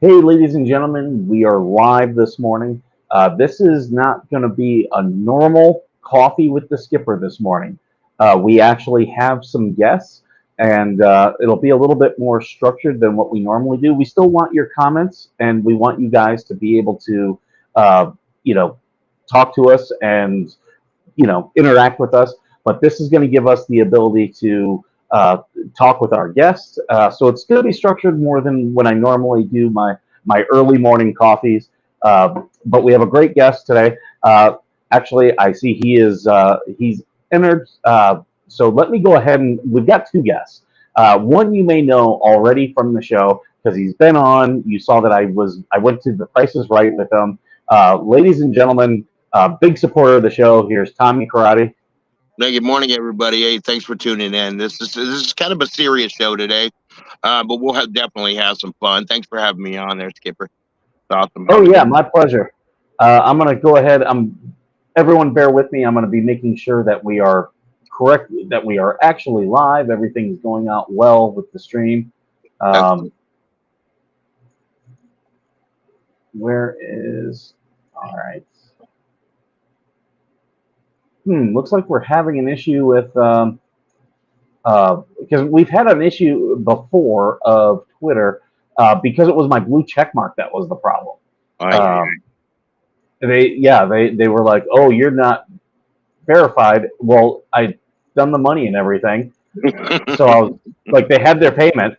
Hey, ladies and gentlemen, we are live this morning. This is not going to be a normal coffee with the skipper this morning. We actually have some guests, and it'll be a little bit more structured than what we normally do. We still want your comments, and we want you guys to be able to, uh, you know, talk to us and interact with us. But this is going to give us the ability to talk with our guests. So it's going to be structured more than when I normally do my early morning coffees. But we have a great guest today. Actually, I see he's entered. So let me go ahead and we've got two guests. One you may know already from the show because he's been on. You saw that I went to the Price is Right with him. Ladies and gentlemen, big supporter of the show. Here's Tommy Karate. Hey, good morning, everybody. Hey, thanks for tuning in. This is kind of a serious show today, but definitely have some fun. Thanks for having me on there, Skipper. It's awesome. Oh How's it yeah, going? my pleasure. I'm going to go ahead. Everyone bear with me. I'm going to be making sure that we are correct, that we are actually live. Everything's going out well with the stream. Um, Excellent. where is all right? Looks like we're having an issue with because we've had an issue before of Twitter because it was my blue check mark that was the problem. Oh, yeah, Um, they were like, oh, you're not verified. Well, I'd done the money and everything, yeah. so I was like, they had their payment.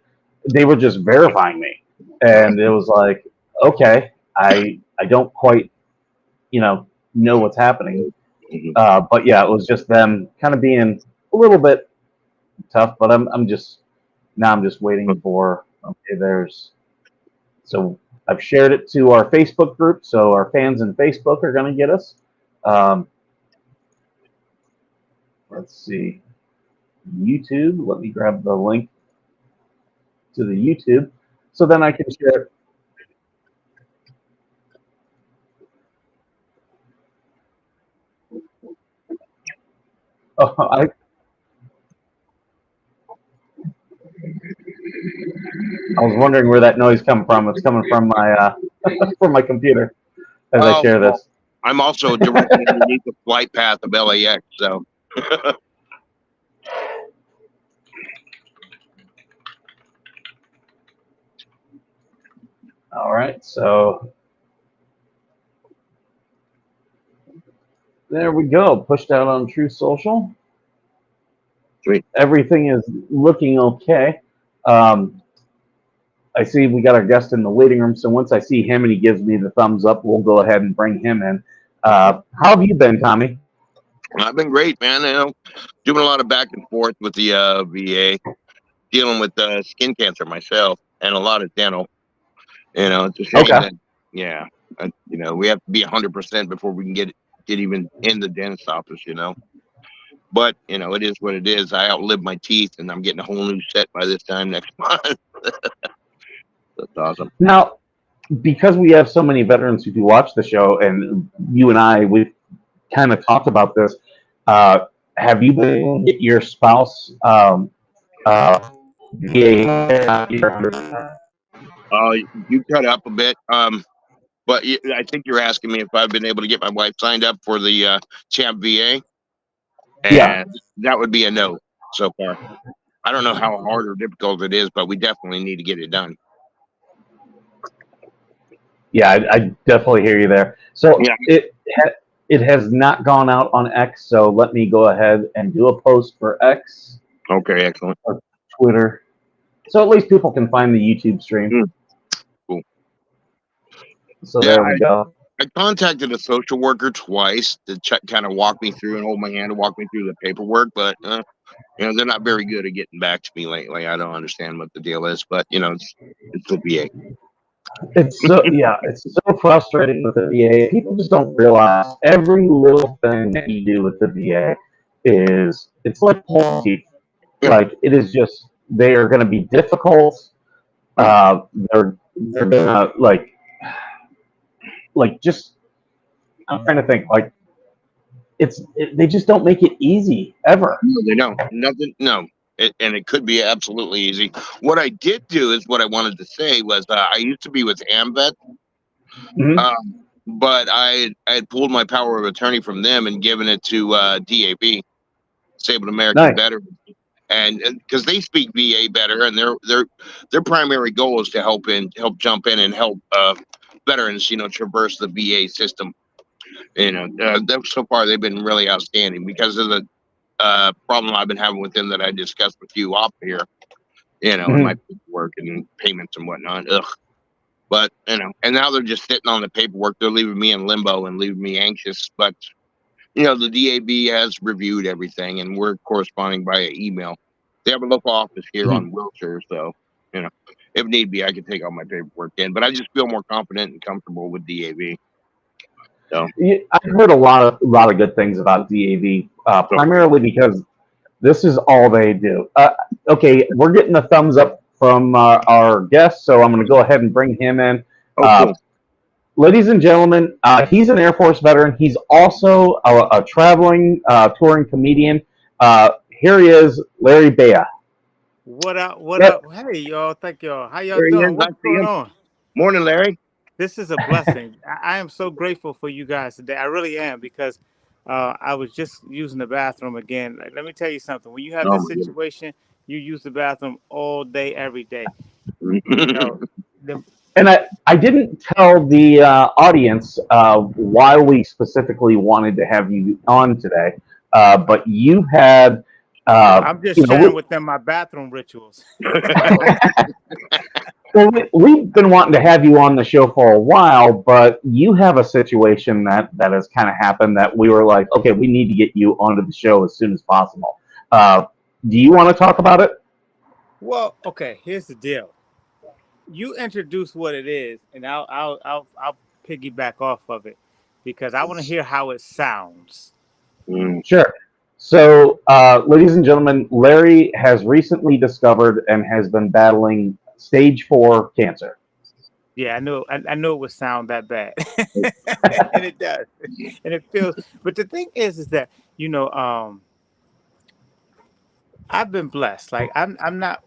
They were just verifying me, and it was like, okay, I don't quite know what's happening. But yeah, it was just them kind of being a little bit tough. But I'm just waiting for okay. So I've shared it to our Facebook group, so our fans in Facebook are going to get us. Um, let's see. YouTube. Let me grab the link to the YouTube, so then I can share. Oh, I was wondering where that noise come from. It's coming from my from my computer as I Oh, share well, this. I'm also directly underneath the flight path of LAX, so All right, so there we go. Pushed out on True Social. sweet. Everything is looking okay. Um, I see we got our guest in the waiting room, so once I see him and he gives me the thumbs up, we'll go ahead and bring him in. How have you been, Tommy? I've been great, man. Doing a lot of back and forth with the VA, dealing with skin cancer myself, and a lot of dental. It's a shame Okay. that, yeah, we have to be 100% before we can get even in the dentist office. But it is what it is. I outlived my teeth, and I'm getting a whole new set by this time next month. That's awesome. Now, because we have so many veterans who do watch the show, and you and I, we've kind of talked about this. Uh, have you been able to get your spouse uh, VA? Uh, you cut up a bit, but I think you're asking me if I've been able to get my wife signed up for the Champ VA, Yeah, and that would be a no so far. I don't know how hard or difficult it is, but we definitely need to get it done. yeah, I definitely hear you there. So Yeah. it has not gone out on X. So let me go ahead and do a post for X Okay. Excellent. or Twitter, so at least people can find the YouTube stream. Mm, cool. So Yeah. there we go. I contacted a social worker twice to kind of walk me through and hold my hand and walk me through the paperwork, but they're not very good at getting back to me lately. I don't understand what the deal is, but it's the VA. It's so frustrating with the VA. People just don't realize every little thing that you do with the VA is it's like pulling teeth. Yeah. Like it is just they are going to be difficult. They're gonna like just I'm trying to think they just don't make it easy ever. No, they don't. Nothing. No. and it could be absolutely easy. What I did do is what I wanted to say was I used to be with AMVET, Mhm. um, but I had pulled my power of attorney from them and given it to DAB, Disabled American Nice. Veterans, and because they speak VA better, and their primary goal is to help jump in and help veterans, traverse the VA system. So far they've been really outstanding because of the problem I've been having with them that I discussed with you off here, and my Mhm. paperwork and payments and whatnot. Ugh. But and now they're just sitting on the paperwork. They're leaving me in limbo and leaving me anxious. But the DAB has reviewed everything, and we're corresponding via email. They have a local office here Mhm. on Wilshire, so you know, if need be, I can take all my paperwork in. But I just feel more confident and comfortable with DAB. So, Yeah, I've heard a lot of good things about DAV, so primarily because this is all they do. Okay, we're getting a thumbs up from our guest, so I'm going to go ahead and bring him in. oh, Uh, cool. ladies and gentlemen, he's an Air Force veteran. He's also a traveling, touring comedian. Here he is, Larry Beyah. What up? What Yep. up? Hey, y'all. Thank y'all. How y'all There he is. doing? I What's see going him. on? Morning, Larry. This is a blessing. I am so grateful for you guys today. I really am because I was just using the bathroom again. Like, let me tell you something. When you have Oh this my situation, you use the bathroom all day, every day. You goodness. know, the, And I didn't tell the audience why we specifically wanted to have you on today, but you had, I'm just you know, sharing with them my bathroom rituals. we've been wanting to have you on the show for a while, but you have a situation that has kind of happened that we were like, okay, we need to get you onto the show as soon as possible. Uh, do you want to talk about it? Well, okay. Here's the deal. You introduce what it is, and I'll piggyback off of it because I want to hear how it sounds. Mm. Sure. So, ladies and gentlemen, Larry has recently discovered and has been battling stage 4 cancer. Yeah, I know it would sound that bad, and it does, and it feels. But the thing is that you know, I've been blessed. Like I'm not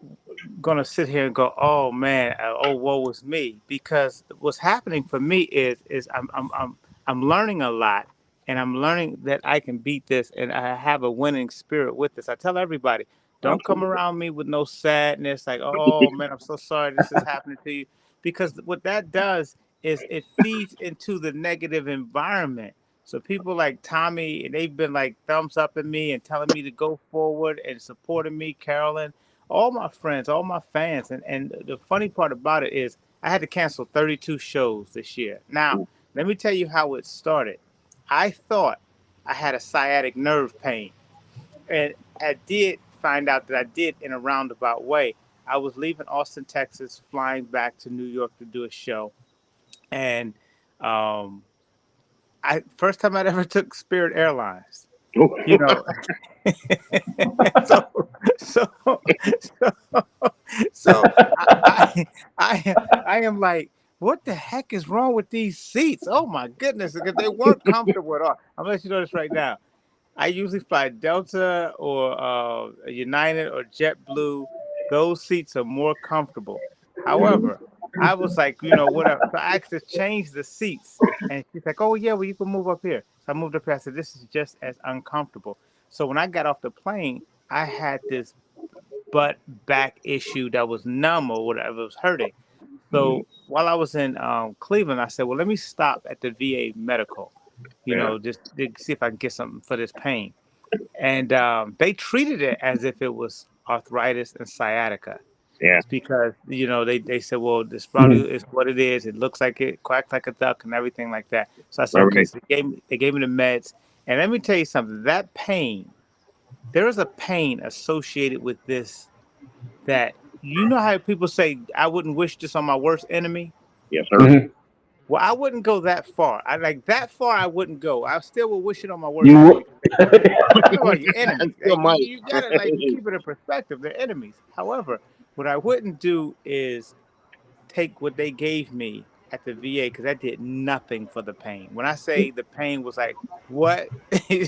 gonna sit here and go, oh man, oh woe is me, because what's happening for me is I'm learning a lot, and I'm learning that I can beat this, and I have a winning spirit with this. I tell everybody, don't come Absolutely. around me with no sadness, like, oh man, I'm so sorry this is happening to you, because what that does is it feeds into the negative environment. So people like Tommy, they've been like thumbs up at me and telling me to go forward and supporting me, Carolyn, all my friends, all my fans. And the funny part about it is I had to cancel 32 shows this year. Now, let me tell you how it started. I thought I had a sciatic nerve pain. And I did find out that I did in a roundabout way. I was leaving Austin, Texas, flying back to New York to do a show. And um, I first time I ever took Spirit Airlines. You know, so so so so I am like, what the heck is wrong with these seats? Oh my goodness, because they weren't comfortable at all. I'm gonna let you know this right now. I usually fly Delta or United or JetBlue. Those seats are more comfortable. However, I was like, whatever. So I asked to change the seats, and she's like, "Oh yeah, well you can move up here." So I moved up here. I said, "This is just as uncomfortable." So when I got off the plane, I had this butt back issue that was numb or whatever, it was hurting. So while I was in Cleveland, I said, "Well, let me stop at the VA medical, Yeah. just to see if I can get something for this pain." And they treated it as if it was arthritis and sciatica. Yeah. It's because they said, well, this probably Mhm. is what it is. It looks like it quacks like a duck and everything like that. So I said, All okay. right. So they gave me the meds, and let me tell you something. That pain, there is a pain associated with this that how people say I wouldn't wish this on my worst enemy. Yes, sir. Mhm. Well, I wouldn't go that far. I like that far. I wouldn't go. I still would wish it on my worst You, enemy. I'm talking about your I enemies. still Like you, might. you gotta like keep it in perspective. They're enemies. However, what I wouldn't do is take what they gave me at the VA because that did nothing for the pain. When I say the pain was like, what?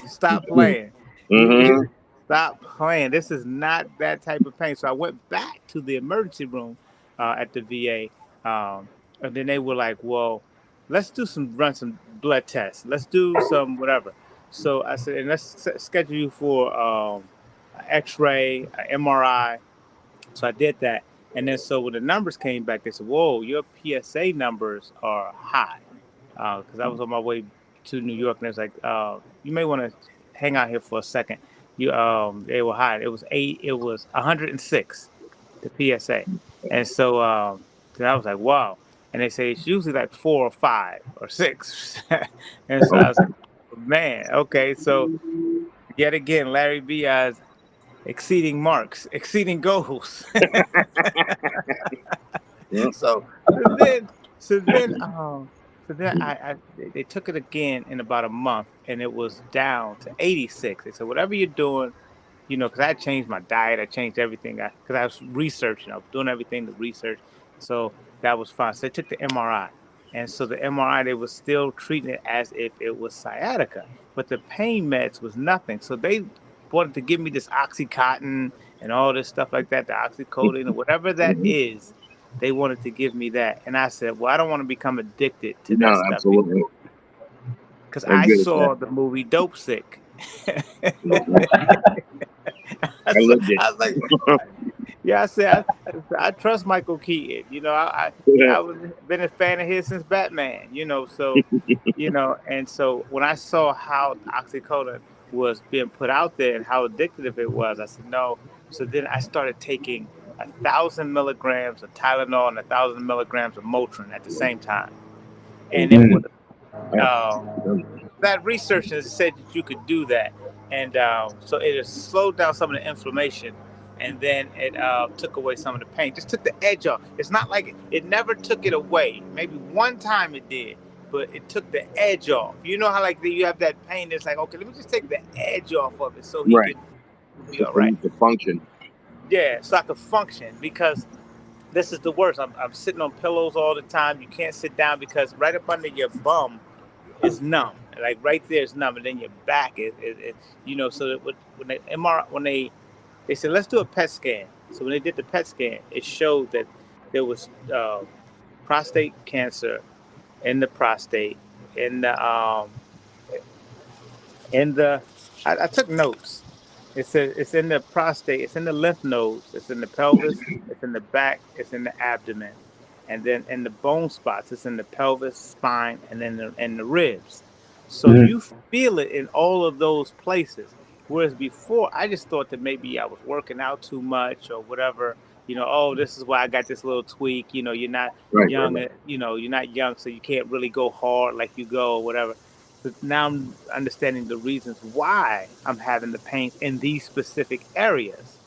Stop playing. You, Mm-hmm. stop playing. This is not that type of pain. So I went back to the emergency room at the VA, and then they were like, "Well, let's run some blood tests. Let's do some whatever." So I said, "And let's schedule you for an X-ray, an MRI." So I did that, and then so when the numbers came back, they said, "Whoa, your PSA numbers are high." Because I was on my way to New York, and it was like, "You may want to hang out here for a second." They were high. It was 106, the PSA, and so then I was like, "Wow." And they say it's usually like 4 or 5 or 6, and so I was like, "Man, okay." So yet again, Larry Beyah's exceeding marks, exceeding goals. Yeah. so so then so then so then they took it again in about a month, and it was down to 86. They said whatever you're doing, because I changed my diet, I changed everything, because I was researching, I was doing everything to research, so that was fine. So they took the MRI, and so the MRI, they was still treating it as if it was sciatica, but the pain meds was nothing. So they wanted to give me this oxycontin and all this stuff like that, the oxycodone or whatever that Mhm. is. They wanted to give me that, and I said, well, I don't want to become addicted to that No, stuff, absolutely. because I'm I good at that. saw the movie Dope Sick. Mhm. I So lived it. I was like, yeah, I said I trust Michael Keaton. I was been a fan of his since Batman. And so when I saw how oxycodone was being put out there and how addictive it was, I said no. So then I started taking 1,000 milligrams of Tylenol and 1,000 milligrams of Motrin at the same time, and it was Mm. uh, that research has said that you could do that, and so it has slowed down some of the inflammation, and then it took away some of the pain. Just took the edge off. It's not like it never took it away. Maybe one time it did, but it took the edge off. You know how like you have that pain? It's like, okay, let me just take the edge off of it so he Right. can be So all for right. you to function. Yeah, so I could function, because this is the worst. I'm sitting on pillows all the time. You can't sit down because right up under your bum is numb. Like right there is numb, and then your back So that when they MRI, when they said let's do a PET scan. So when they did the PET scan, it showed that there was prostate cancer in the prostate, in the I took notes. It says it's in the prostate, it's in the lymph nodes, it's in the pelvis, it's in the back, it's in the abdomen, and then in the bone spots, it's in the pelvis, spine, and then in the ribs. So Mm. you feel it in all of those places. Whereas before, I just thought that maybe I was working out too much or whatever. Oh, this is why I got this little tweak. You're not Right. young. You're not young, so you can't really go hard like you go or whatever. But now I'm understanding the reasons why I'm having the pains in these specific areas.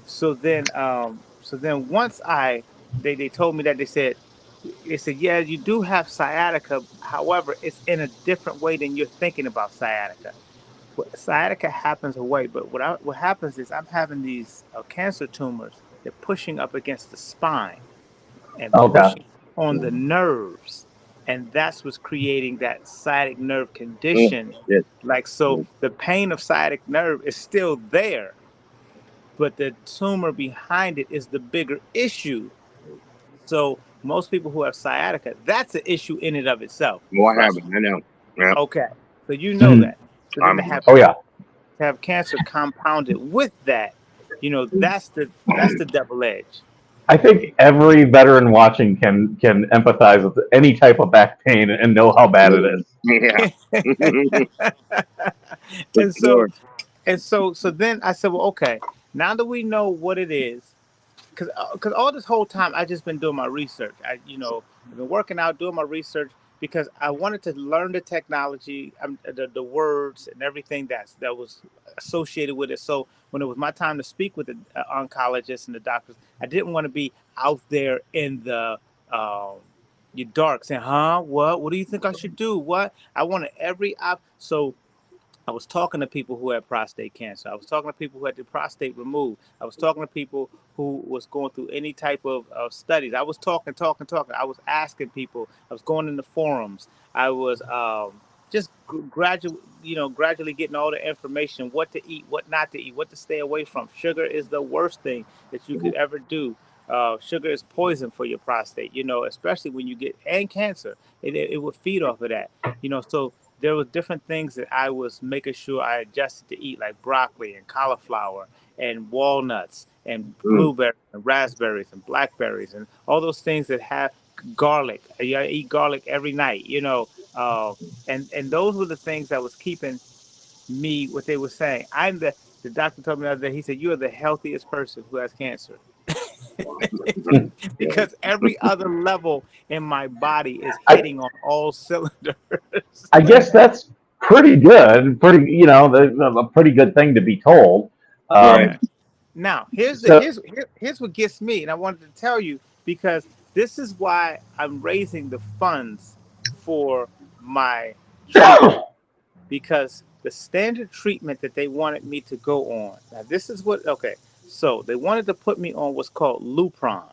So then once they told me that, they said, yeah, you do have sciatica. However, it's in a different way than you're thinking about sciatica. Sciatica happens away, but what happens is I'm having these cancer tumors. They're pushing up against the spine and Okay. pushing on the nerves, and that's what's creating that sciatic nerve Oh, condition. shit. Like, so Yeah. the pain of sciatic nerve is still there, but the tumor behind it is the bigger issue. So most people who have sciatica, that's an issue in and of itself. Well, I Trust haven't. me. I know. Yeah. Okay, so you know Mm. that. So then Oh yeah. to have cancer compounded with that, that's the double edge. I think every veteran watching can empathize with any type of back pain and know how bad it is. Yeah. For and so sure. and so then I said, well, okay, now that we know what it is, because all this whole time I just been doing my research. I've been working out, doing my research because I wanted to learn the technology, the words and everything that was associated with it. So when it was my time to speak with the oncologists and the doctors, I didn't want to be out there in the your dark saying, huh, what do you think I should do? What I wanted so I was talking to people who had prostate cancer. I was talking to people who had the prostate removed. I was talking to people who was going through any type of studies. I was talking. I was asking people. I was going in the forums. I was just gradually getting all the information, what to eat, what not to eat, what to stay away from. Sugar is the worst thing that you could ever do. Sugar is poison for your prostate, especially when you get and cancer. It would feed off of that, So there were different things that I was making sure I adjusted to eat, like broccoli and cauliflower and walnuts and Mm. blueberries and raspberries and blackberries and all those things that have garlic. I eat garlic every night, and those were the things that was keeping me. What they were saying, the doctor told me the other day. He said, "You are the healthiest person who has cancer." Yeah. Because every other level in my body is I hitting on all cylinders. I guess that's pretty good. Pretty, a pretty good thing to be told. Right. Yeah. Um, Now, here's the so, here's what gets me, and I wanted to tell you because this is why I'm raising the funds for my treatment, because the standard treatment that they wanted me to go on. Now, this is what okay. So they wanted to put me on what's called Lupron,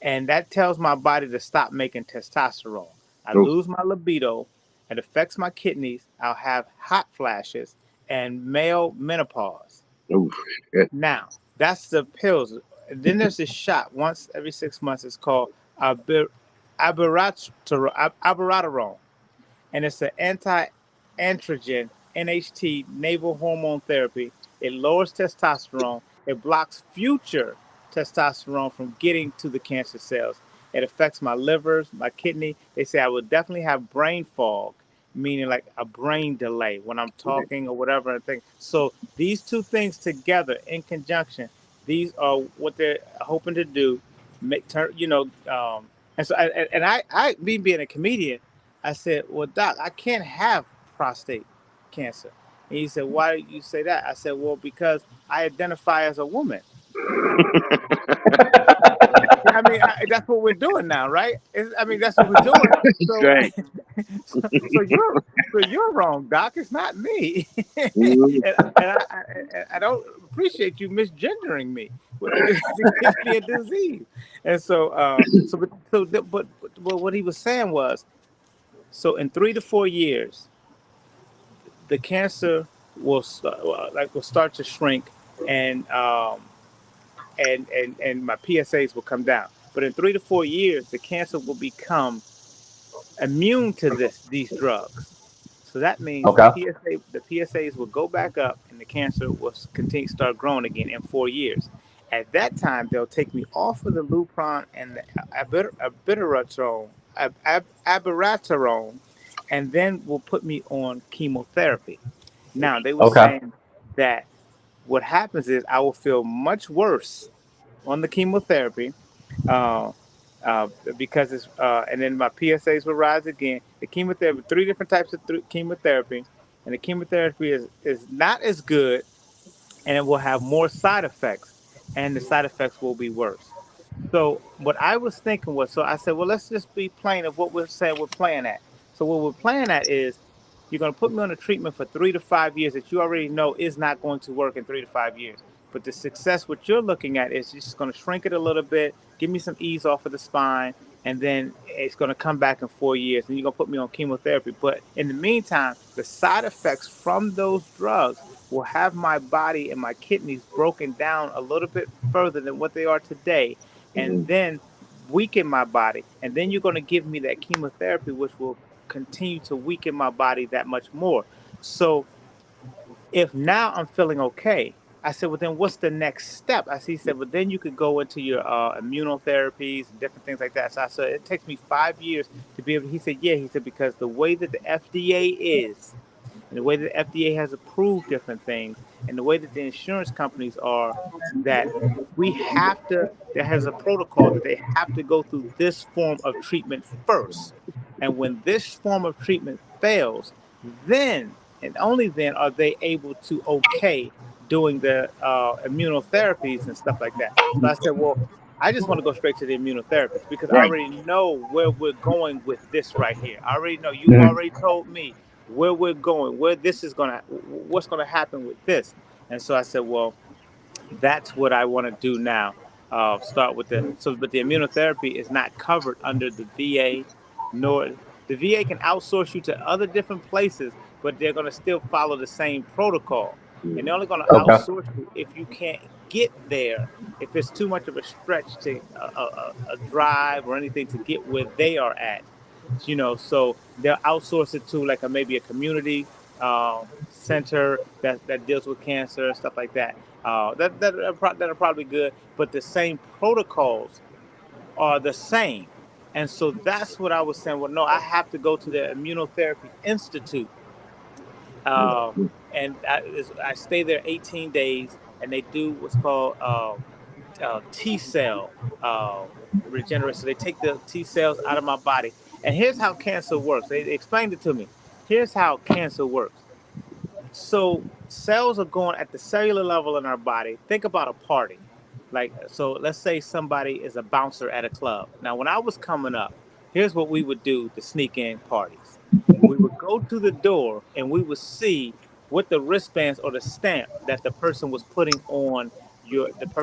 and that tells my body to stop making testosterone. I Oof, lose my libido. It affects my kidneys. I'll have hot flashes and male menopause. oof, shit. Now, that's the pills. Then there's this shot once every 6 months. It's called abiraterone, and it's an anti-androgen NHT naval hormone therapy. It lowers testosterone. It blocks future testosterone from getting to the cancer cells. It affects my livers, my kidney. They say I will definitely have brain fog, meaning like a brain delay when I'm talking or whatever. I think so. These two things together in conjunction, these are what they're hoping to do. Make turn, and so me being a comedian, I said, "Well, doc, I can't have prostate cancer." And he said, "Why do you say that?" I said, "Well, because I identify as a woman." Yeah, I mean, that's what we're doing now, right? I mean, that's what we're doing. That's So, right. so you're wrong, doc. It's not me, Mm. and I don't appreciate you misgendering me. It gives me a disease, and but what he was saying was, so in 3 to 4 years, the cancer will start to shrink, and and my PSAs will come down. But in 3 to 4 years, the cancer will become immune to these drugs. So that means okay, the PSAs will go back up, and the cancer will continue start growing again in 4 years. At that time, they'll take me off of the Lupron and the abiraterone, and then will put me on chemotherapy. Now they were okay, saying that what happens is I will feel much worse on the chemotherapy, uh, uh, because and then my PSAs will rise again. The chemotherapy, three different types of chemotherapy, and the chemotherapy is not as good, and it will have more side effects, and the side effects will be worse. So what I was thinking was, so I said, well, let's just be plain of what we're saying we're playing at. So what we're playing at is you're going to put me on a treatment for 3 to 5 years that you already know is not going to work in 3 to 5 years. But the success, what you're looking at, is just going to shrink it a little bit, give me some ease off of the spine, and then it's going to come back in 4 years, and you're going to put me on chemotherapy. But in the meantime, the side effects from those drugs will have my body and my kidneys broken down a little bit further than what they are today, and Mm. then weaken my body. And then you're going to give me that chemotherapy, which will continue to weaken my body that much more. So if now I'm feeling okay, I said, well, then what's the next step? He said, well, then you could go into your immunotherapies and different things like that. So I said, it takes me 5 years to be able. He said, yeah. He said, because the way that the FDA is, and the way that the FDA has approved different things, and the way that the insurance companies are, that we have to, there has a protocol that they have to go through this form of treatment first. And when this form of treatment fails, then and only then are they able to okay doing the immunotherapies and stuff like that. So I said, well, I just want to go straight to the immunotherapies because I Right. already know where we're going with this right here. I already know you've mhm, already told me where we're going, where this is gonna, what's gonna happen with this. And so I said, well, that's what I want to do now. Start with but the immunotherapy is not covered under the VA, nor The VA can outsource you to other different places, but they're going to still follow the same protocol. And they're only going to Okay. outsource you if you can't get there. If it's too much of a stretch to a drive or anything to get where they are at, so they'll outsource it to like maybe a community center that deals with cancer and stuff like that. That are probably good, but the same protocols are the same. And so that's what I was saying. Well, no, I have to go to the Immunotherapy Institute, uh, and I stay there 18 days, and they do what's called T cell regeneration. So they take the T cells out of my body, and here's how cancer works. They explained it to me. Here's how cancer works. So cells are going at the cellular level in our body. Think about a party. Like, so let's say somebody is a bouncer at a club. Now, when I was coming up, here's what we would do to sneak in parties. We would go to the door and we would see what the wristbands or the stamp that the person was putting on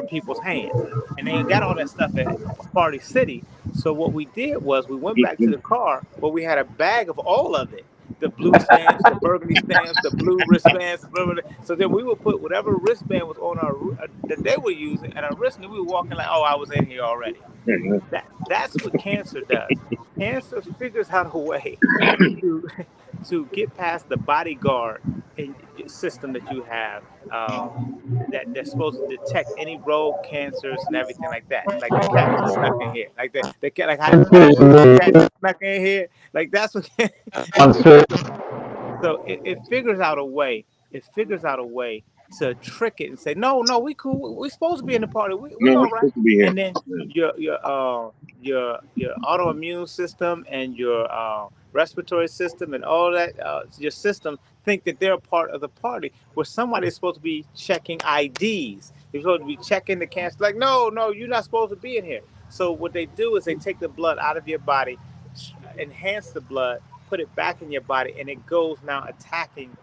people's hands. And they got all that stuff at Party City. So what we did was we went back to the car, but we had a bag of all of it, the blue stamps, the burgundy stamps, the blue wristbands. Blah, blah, blah. So then we would put whatever wristband was on our that they were using at our wrist, and we were walking like, "Oh, I was in here already." That's what cancer does. Cancer figures out a way to to get past the bodyguard system that you have. That they're supposed to detect any rogue cancers and everything like that. Like the cat just snuck in here. Like the cat, like how you know the cat just snuck in here. Like that's what. So it figures out a way. It figures out a way to trick it and say, no, no, we cool. We supposed to be in the party. We No, we're all right. supposed to be here. And then your autoimmune system and your respiratory system and all that your system think that they're a part of the party where somebody is supposed to be checking IDs. They're supposed to be checking the cancer. Like, no, no, you're not supposed to be in here. So what they do is they take the blood out of your body, enhance the blood, put it back in your body, and it goes now attacking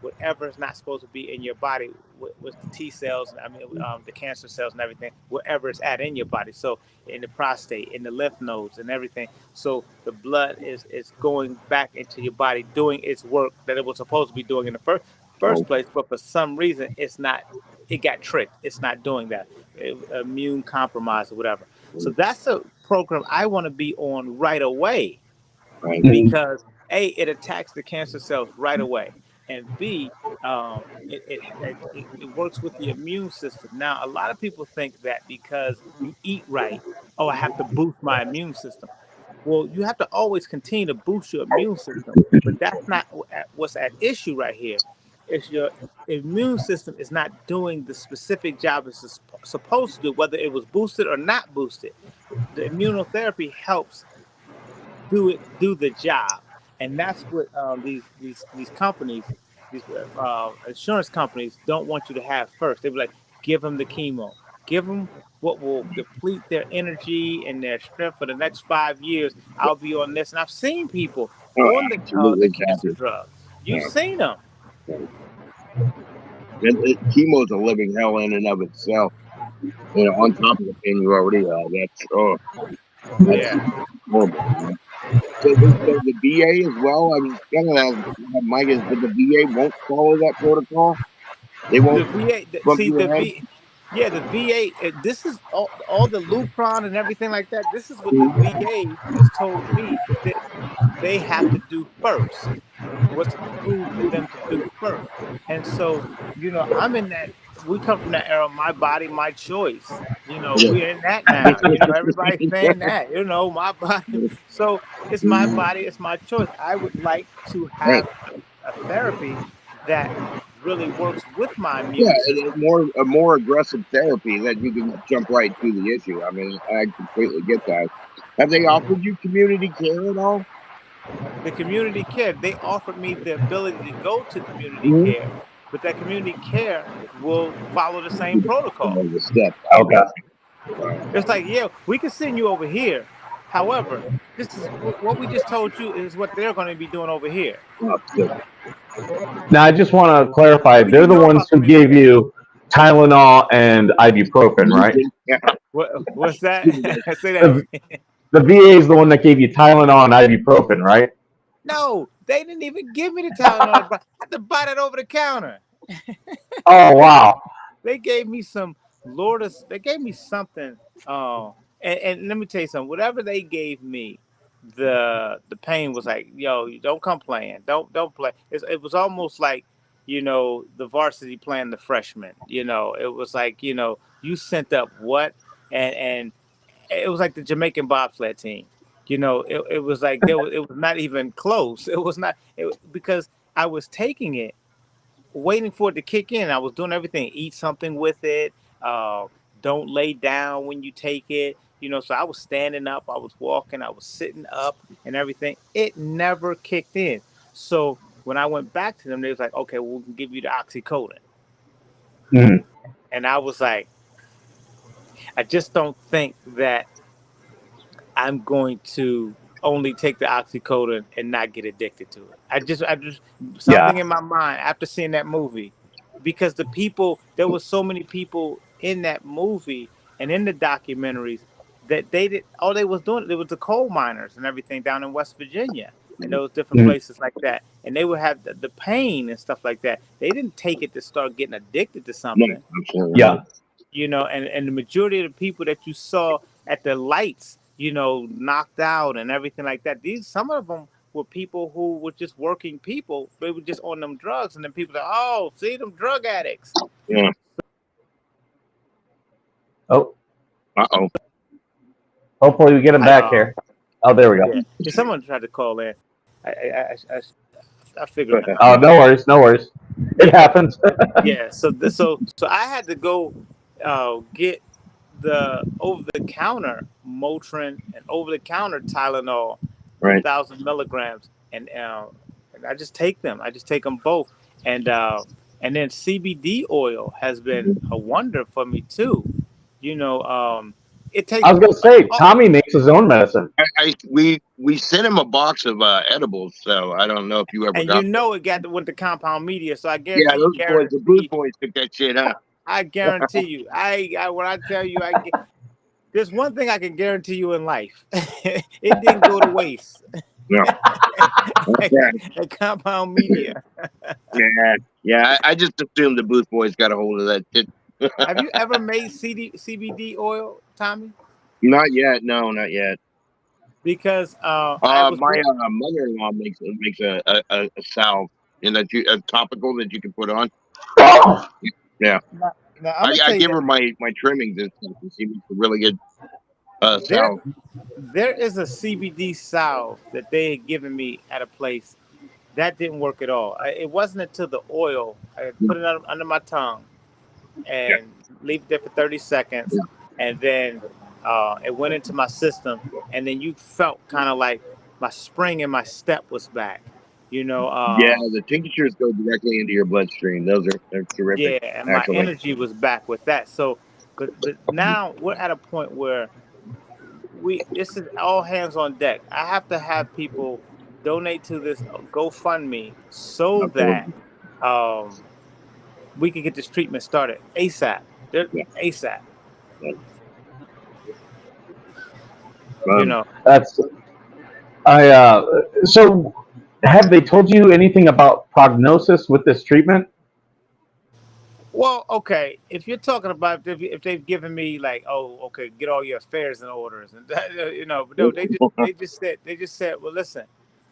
whatever is not supposed to be in your body with the T cells, I mean, the cancer cells and everything, wherever it's at in your body. So in the prostate, in the lymph nodes, and everything. So the blood is going back into your body, doing its work that it was supposed to be doing in the first Oh, place. But for some reason, it's not. It got tricked. It's not doing that. Immune compromised or whatever. So that's a program I want to be on right away right. because A, it attacks the cancer cells right away, and B, it works with the immune system. Now, a lot of people think that because you eat right, oh, I have to boost my immune system. Well, you have to always continue to boost your immune system, but that's not what's at issue right here. It's your immune system is not doing the specific job it's supposed to do, whether it was boosted or not boosted. The immunotherapy helps do the job, and that's what these companies, these insurance companies don't want you to have first. They be like, give them the chemo, give them what will deplete their energy and their strength for the next 5 years. I'll be on this, and I've seen people Oh, on the absolutely, cancer Captain. drugs. You've Yeah. seen them. Chemo's a living hell in and of itself. On top of the pain you already have. That's Yeah. horrible. So the VA as well. I mean, kind of have my guess, but the VA won't follow that protocol. They won't The VA, bump see you the ahead. V, yeah, the VA. This is all the Lupron and everything like that. This is what the Mhm. VA has told me that they have to do first. What's approved for them to do first. And so, I'm in that. We come from that era. My body, my choice. Yeah. We're in that now. Everybody's saying that. My body. So it's my body. It's my choice. I would like to Right. have a therapy that really works with my Yeah, immune and system. a more aggressive therapy that you can jump right to the issue. I mean, I completely get that. Have they offered you community care at all? The community care, they offered me the ability to go to community Mm-hmm. care, but that community care will follow the same protocol. The steps. Okay. It's like, yeah, we can send you over here. However, this is what we just told you is what they're going to be doing over here. Oh, shit. Now, I just want to clarify. What do They're you the know ones about who community gave care? you Tylenol and ibuprofen, right? Yeah. What's that? Say that The, again. the VA is the one that gave you Tylenol and ibuprofen, right? No, they didn't even give me the Tylenol. I had to buy that over the counter. Oh wow. They gave me some Lourdes. They gave me something. Uh, and let me tell you something. Whatever they gave me, the pain was like, yo, you don't come playing. Don't play. It was almost like, the varsity playing the freshman. It was like, you sent up what, and it was like the Jamaican bobsled team. It was like it was not even close. It was not because I was taking it waiting for it to kick in. I was doing everything. Eat something with it. Uh, don't lay down when you take it. So I was standing up. I was walking. I was sitting up and everything. It never kicked in. So when I went back to them, they was like, "Okay, well, we can give you the oxycodone." Mhm. And I was like, "I just don't think that I'm going to only take the oxycodone and not get addicted to it." I just Yeah. something in my mind after seeing that movie, because there were so many people in that movie and in the documentaries that all they was doing, it was the coal miners and everything down in West Virginia and those different Mhm. places like that. And they would have the pain and stuff like that. They didn't take it to start getting addicted to No, something. absolutely Yeah. not. And the majority of the people that you saw at the lights, knocked out and everything like that, some of them were people who were just working people. They were just on them drugs, and then people say, "Oh, see them drug addicts." Yeah. Oh, Uh-oh. hopefully we get him I back here. Oh, there we go. Yeah, if someone tried to call in, I figured it Oh, out. no worries, no worries. It Yeah, happens. yeah. So I had to go get the over the counter Motrin and over the counter Tylenol, Right. 1,000 milligrams, and I just take them. I just take them both, and then CBD oil has been a wonder for me too. You know, it I takes, was gonna say oh, Tommy makes his own medicine. We sent him a box of edibles, so I don't know if you ever and got those. it got went to compound media. So I Yeah, those boys, the Booth guarantee, boys took that shit, huh? I guarantee you, when I tell you, there's one thing I can guarantee you in life. It didn't go to waste. No. Yeah, At compound media. yeah, yeah. I just assumed the Booth boys got a hold of that shit. Have you ever made CBD oil, Tommy? Not yet. No, not yet. Because I was My with, mother-in-law makes a salve and that you a topical that you can put on. Yeah, now, I'm gonna I tell you give that her my trimmings and stuff, and she makes a really good there salve. there is a CBD salve that they had given me at a place that didn't work at all. It wasn't until the oil I put it under my tongue Yeah, and leave it there for 30 seconds, yeah, and then it went into my system, and then you felt kind of like my spring in my step was back. You know, yeah. The tinctures go directly into your bloodstream. They're terrific, yeah, and my actually. energy was back with that. So, but now we're at a point where we this is all hands on deck. I have to have people donate to this GoFundMe so that Absolutely. um, we can get this treatment started ASAP. Yeah. ASAP. Yeah. You know. That's I. So, have they told you anything about prognosis with this treatment? Well, okay. If you're talking about if they've given me like, oh, okay, get all your affairs in orders, and no, they just said, well, listen,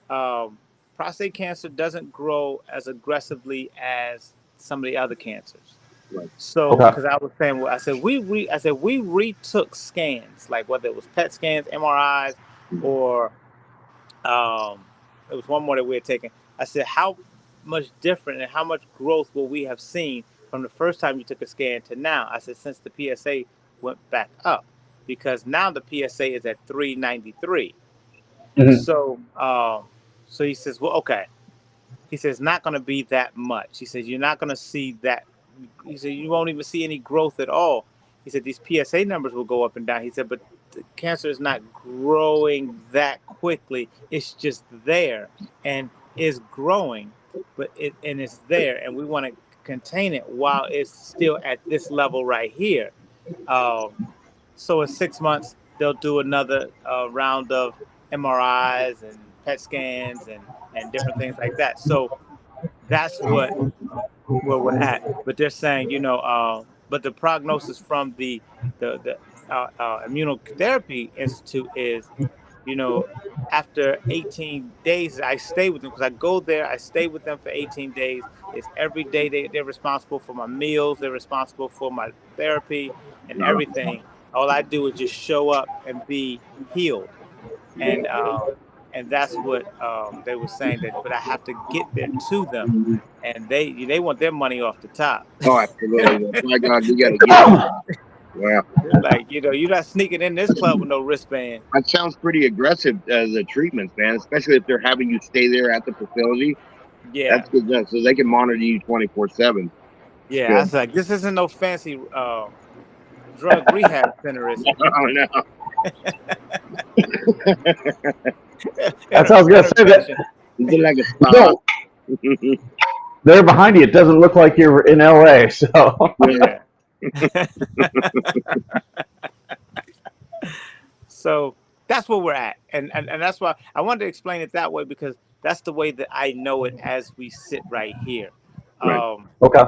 um, prostate cancer doesn't grow as aggressively as some of the other cancers. Right. So, Okay. because I was saying, well, I said we retook scans, like whether it was PET scans, MRIs, or um, it was one more that we had taken. I said, how much different and how much growth will we have seen from the first time you took a scan to now? I said, since the PSA went back up, because now the PSA is at 393. Mhm. So he says, well, okay. He says, not going to be that much. He says, you're not going to see that. He said, you won't even see any growth at all. He said, these PSA numbers will go up and down. He said, but the cancer is not growing that quickly. It's just there and is growing, and it's there. And we want to contain it while it's still at this level right here. Um, so in 6 months, they'll do another round of MRIs and PET scans and different things like that. So that's where we're at. But they're saying, but the prognosis from the Immunotherapy Institute is, you know, after 18 days, I stay with them because I go there, I stay with them for 18 days. It's every day they're responsible for my meals, they're responsible for my therapy and everything. All I do is just show up and be healed. And that's what they were saying, that, but I have to get there to them, and they want their money off the top. Oh, absolutely. My God, you got to get there. Yeah. They're like, you're not sneaking in this club with no wristband. That sounds pretty aggressive as a treatment, man, especially if they're having you stay there at the facility. Yeah, That's good enough. So they can monitor you 24/7. yeah. I Good. was like, this isn't no fancy drug rehab center, is it? Oh, no. That's how I was gonna say that. Is it like a spa? No, there behind you, it doesn't look like you're in LA. So Yeah. So that's where we're at, and that's why I wanted to explain it that way, because that's the way that I know it as we sit right here. Right. okay,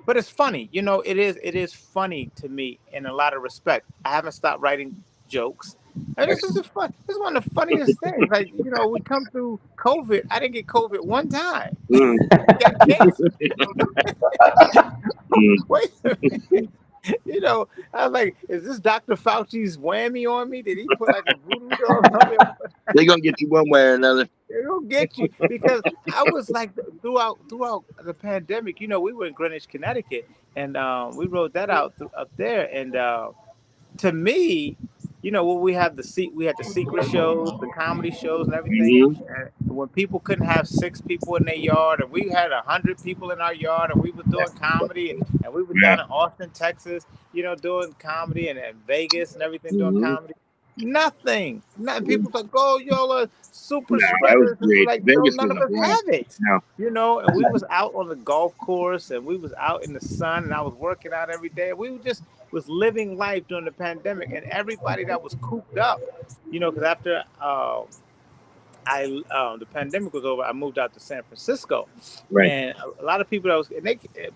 But it's funny, it is funny to me in a lot of respect. I haven't stopped writing jokes. And this is this is one of the funniest things. Like, we come through COVID. I didn't get COVID one time. Mm, I got cancer. mm. Wait a minute. I was like, is this Dr. Fauci's whammy on me? Did he put like a voodoo doll on me? They're going to get you one way or another. They'll get you, because I was like, throughout the pandemic, we were in Greenwich, Connecticut, and we wrote that out up there. And to me, when we had the secret shows, the comedy shows, and everything. Hmm. And when people couldn't have 6 people in their yard, and we had 100 people in our yard, and we were doing comedy, and we were Yeah. down in Austin, Texas, doing comedy, and Vegas and everything, doing Hmm. comedy. Nothing. Nothing. People's like, "Oh, y'all are super No, that was spreaders." And we're great. like, "No, Vegas none was of a us blast. have it." No. And we was out on the golf course, and we was out in the sun, and I was working out every day. We was living life during the pandemic, and everybody that was cooped up, because after the pandemic was over, I moved out to San Francisco, Right. and a lot of people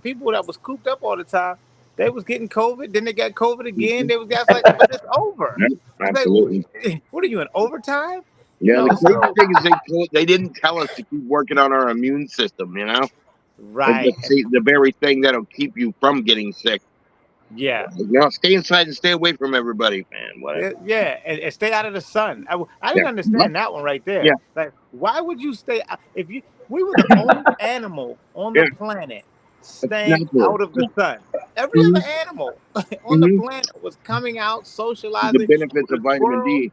people that was cooped up all the time, they was getting COVID. Then they got COVID again. They was guys like, "But it's over." Yeah, I was absolutely. like, "What are you in overtime?" Yeah, the crazy So thing is they didn't tell us to keep working on our immune system, Like right, the very thing that'll keep you from getting sick. yeah. Stay inside and stay away from everybody, man. Whatever. Yeah, and stay out of the sun. I Yeah. didn't understand that one right there. Yeah. Like, why would you stay if you? We were the only animal on the Yeah. planet It's staying natural. out of the sun. Every Hmm. other animal on the Hmm. planet was coming out, The socializing benefits with of the vitamin squirrels. D.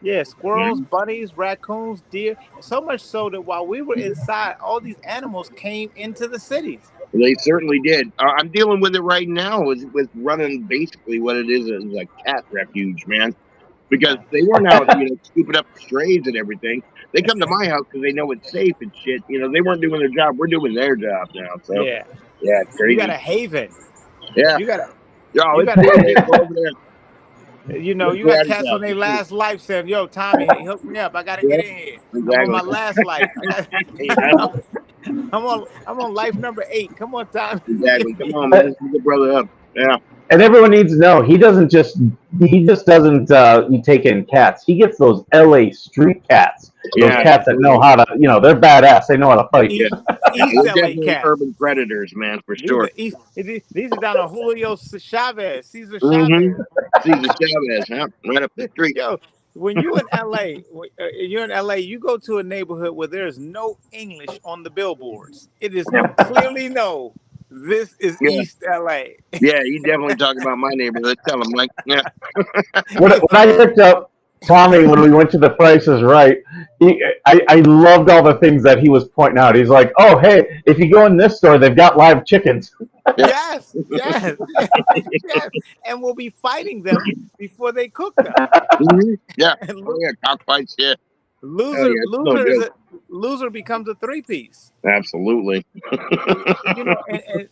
Yeah, squirrels, Mhm. bunnies, raccoons, deer. So much so that while we were inside, all these animals came into the cities. They certainly did. I'm dealing with it right now with running basically what it is a cat refuge, man. Because Yeah, they weren't out, scooping up the strays and everything. They come to my house because they know it's safe and shit. They weren't doing their job. We're doing their job now. So yeah. yeah, it's You got crazy. a haven. Yeah. You got a Yo, you it's got a cool, man. Go over there. Let's You go got at it cats out. on their last life saying, "Yo, Tommy, hey, hook me up. I gotta get Yeah, in here. I'm on exactly. my last life. You know? I'm on life number 8. Come on, Tommy. Get Exactly. Come me." on, man. Let's get brother up. Yeah. and everyone needs to know he just doesn't take in cats. He gets those LA street cats. Those Yeah, Yeah, cats that know absolutely. how to, they're badass. They know how to fight. Yeah. East We're LA definitely cats. urban predators, man, for These sure. are these are down on Julio Chavez, Cesar Mm-hmm. Chavez. Cesar Chavez, huh? Right up the street. Yo, when you in LA, you go to a neighborhood where there is no English on the billboards. It is Yeah. clearly no. This is Yeah. East LA. Yeah, you definitely talk about my neighborhood. Tell him, like, yeah. When I picked up Tommy when we went to the Price is Right, I loved all the things that he was pointing out. He's like, "Oh, hey, if you go in this store, they've got live chickens." Yeah. Yes, yes, yes, and we'll be fighting them before they cook them. Mm-hmm. Yeah. And Oh, yeah. Cockfights, yeah. Oh, loser, yeah. It's no loser is joke. a loser becomes a 3-piece. Absolutely.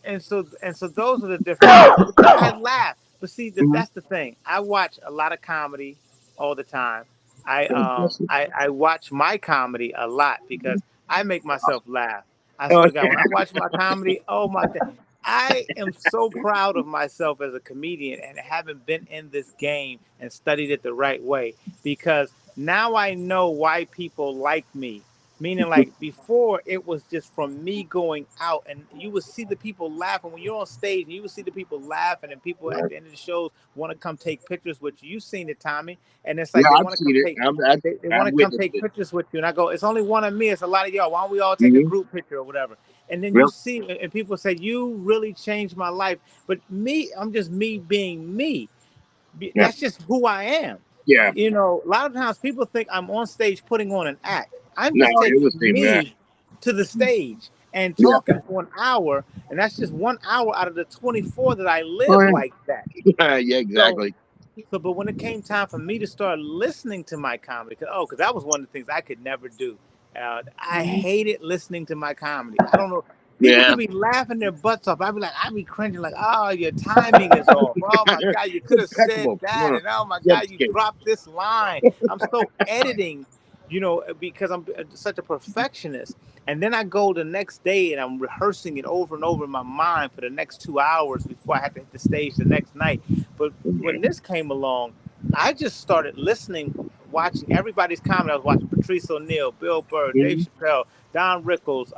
And so those are the different things. But I laugh. But see, Mhm. that's the thing. I watch a lot of comedy all the time, I watch my comedy a lot because I make myself laugh. I Oh, swear to God, when I watch my comedy, oh my God, I am so proud of myself as a comedian and having been in this game and studied it the right way, because now I know why people like me. Meaning, like before, it was just from me going out, and you would see the people laughing when you're on stage, and you would see the people laughing, and people at right. the end of the shows want to come take pictures with you. You've seen it, Tommy, and it's Yeah, like they I've want to come seen it. take they I've want to come witnessed take it. pictures with you, and I go, it's only one of me. It's a lot of y'all. Why don't we all take a Hmm. group picture or whatever? And then you Yep. see, and people say you really changed my life. But me, I'm just me being me. Yeah. That's just who I am. Yeah. You know, a lot of times people think I'm on stage putting on an act. I'm No, just it taking was the same guy. me to the stage and Yeah. talking for an hour, and that's just 1 hour out of the 24 that I Oh live like that. yeah. Yeah. So Exactly. but when it came time for me to start listening to my comedy, because that was one of the things I could never do. I Mhm. hated listening to my comedy. I don't know. People Yeah. could be laughing their butts off. I'd be cringing like, oh, your timing is off. Oh my God, you could have said Impeccable. that, Yeah. and oh my Jet God, you ski. dropped this line. I'm so editing, because I'm such a perfectionist. And then I go the next day and I'm rehearsing it over and over in my mind for the next 2 hours before I have to hit the stage the next night. But when this came along, I just started listening, watching everybody's comedy. I was watching Patrice O'Neill, Bill Burr, Dave Mhm. Chappelle, Don Rickles,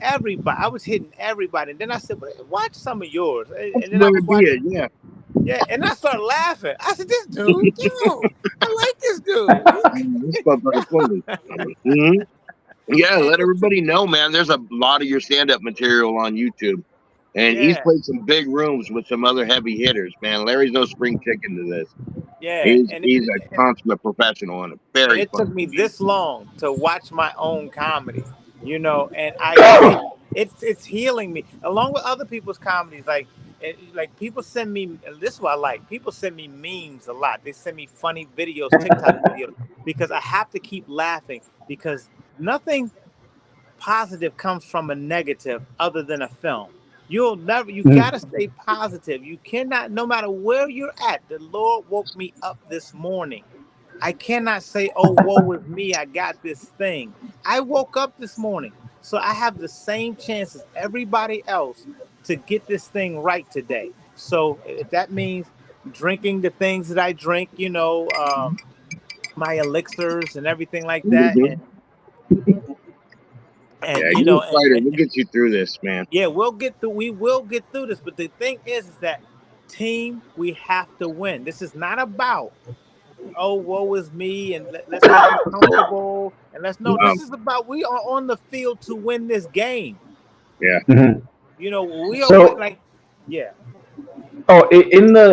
everybody. I was hitting everybody. And then I said, "Well, watch some of yours." That's And then I Larry was Beyah. watching, Yeah. yeah, and I started laughing. I said, dude, I like this dude. This motherfucker's funny. Hmm. Yeah. And Let everybody know, man. There's a lot of your stand-up material on YouTube, and he's yeah, played some big rooms with some other heavy hitters. Man, Larry's no spring chicken to this. yeah, He's a consummate professional and a and very it funny took me comedian. this long to watch my own comedy, and I take it's healing me along with other people's comedies. Like people send me, this is what I like. People send me memes a lot. They send me funny videos, TikTok videos, because I have to keep laughing, because nothing positive comes from a negative other than a film. You gotta stay positive. You cannot, no matter where you're at. The Lord woke me up this morning. I cannot say, oh, woe is me, I got this thing. I woke up this morning. So I have the same chance as everybody else to get this thing right today. So if that means drinking the things that I drink, my elixirs and everything like that, Hmm. and Yeah, you you're know, a fighter. We'll get you through this, man. yeah, we will get through this. But the thing is that team, we have to win. This is not about, oh, woe is me, and let's make you comfortable, and let's no. No, This is about, we are on the field to win this game. yeah. Mhm. We So, like, yeah,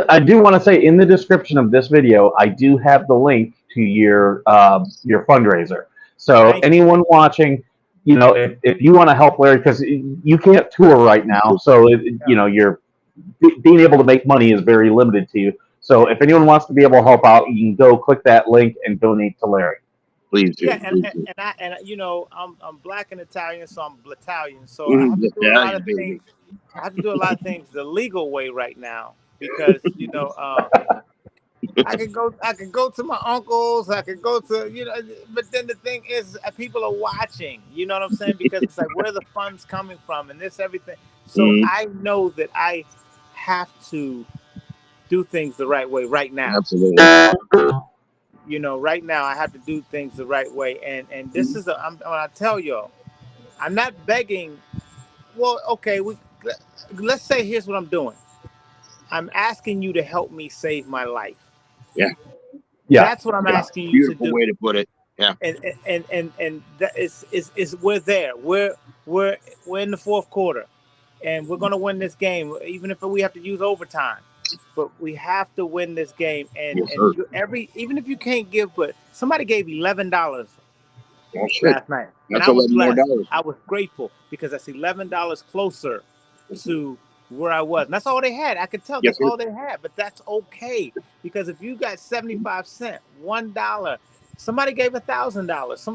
I do want to say in the description of this video, I do have the link to your fundraiser. So thank you. anyone watching, if you want to help Larry, because you can't tour right now, so Yeah. you're being able to make money is very limited to you. So if anyone wants to be able to help out, you can go click that link and donate to Larry. Please do. Yeah, and, Please and, do. and I and I'm black and Italian, so I'm Italian. So I Mhm. have to do a lot Italian, of things. baby. I have to do a lot of things the legal way right now, because I could go to my uncles, I could go to, but then the thing is, people are watching. You know what I'm saying? Because it's like, where are the funds coming from, and this everything. So Mhm. I know that I have to do things the right way right now. Absolutely. Right now I have to do things the right way, and this Mhm. is when I tell y'all, I'm not begging. Well, okay, let's say here's what I'm doing. I'm asking you to help me save my life. Yeah. Yeah, That's what I'm yeah. asking you to Beautiful do. way to put it. Yeah. And that is we're there. We're we're in the fourth quarter, and we're gonna win this game, even if we have to use overtime. But we have to win this game, and Yes, sir. even if you can't give, but somebody gave $11 Oh shit. last night, and That's I was 11 more blessed. dollars. I was grateful because that's $11 closer to where I was. And that's all they had. I could tell Yes, that's sir. all they had, but that's okay, because if you got 75 cents, $1, somebody gave $1,000.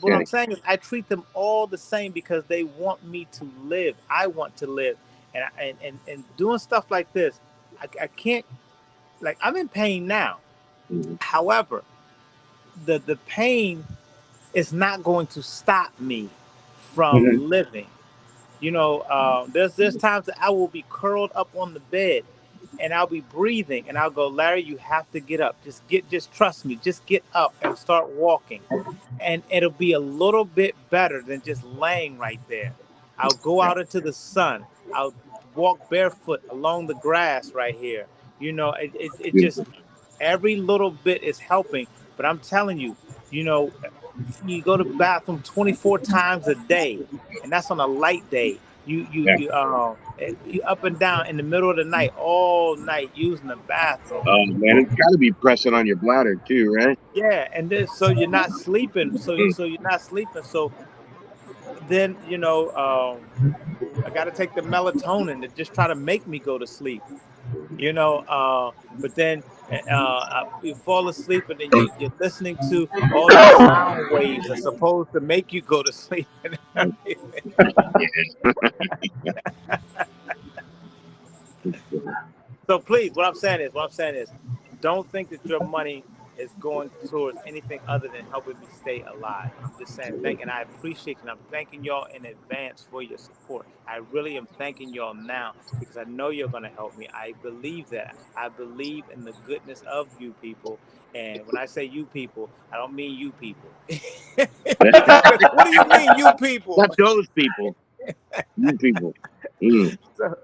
What I'm Outstanding. saying is, I treat them all the same because they want me to live. I want to live, and doing stuff like this, I can't, like, I'm in pain now. Mhm. However, the pain is not going to stop me Mhm. from living. There's times that I will be curled up on the bed and I'll be breathing and I'll go, Larry, you have to get up. Just trust me. Just get up and start walking. And it'll be a little bit better than just laying right there. I'll go Yeah. out into the sun. I'll walk barefoot along the grass right here. It just, Beautiful. every little bit is helping. But I'm telling you, you know, you go to the bathroom 24 times a day, and that's on a light day. Yeah. You up and down in the middle of the night, all night using the bathroom. Oh man, it's got to be pressing on your bladder too, right? Yeah, and then so you're not sleeping. So you're not sleeping. So then I got to take the melatonin to just try to make me go to sleep. But then you fall asleep and then you're listening to all these sound waves that are supposed to make you go to sleep and everything. So please, what I'm saying is, don't think that your money is going towards anything other than helping me stay alive. I'm just saying and I appreciate you. And I'm thanking y'all in advance for your support. I really am thanking y'all now because I know you're going to help me. I believe that. I believe in the goodness of you people. And when I say you people, I don't mean you people. What do you mean, you people? Not those people. You people. Mm. So,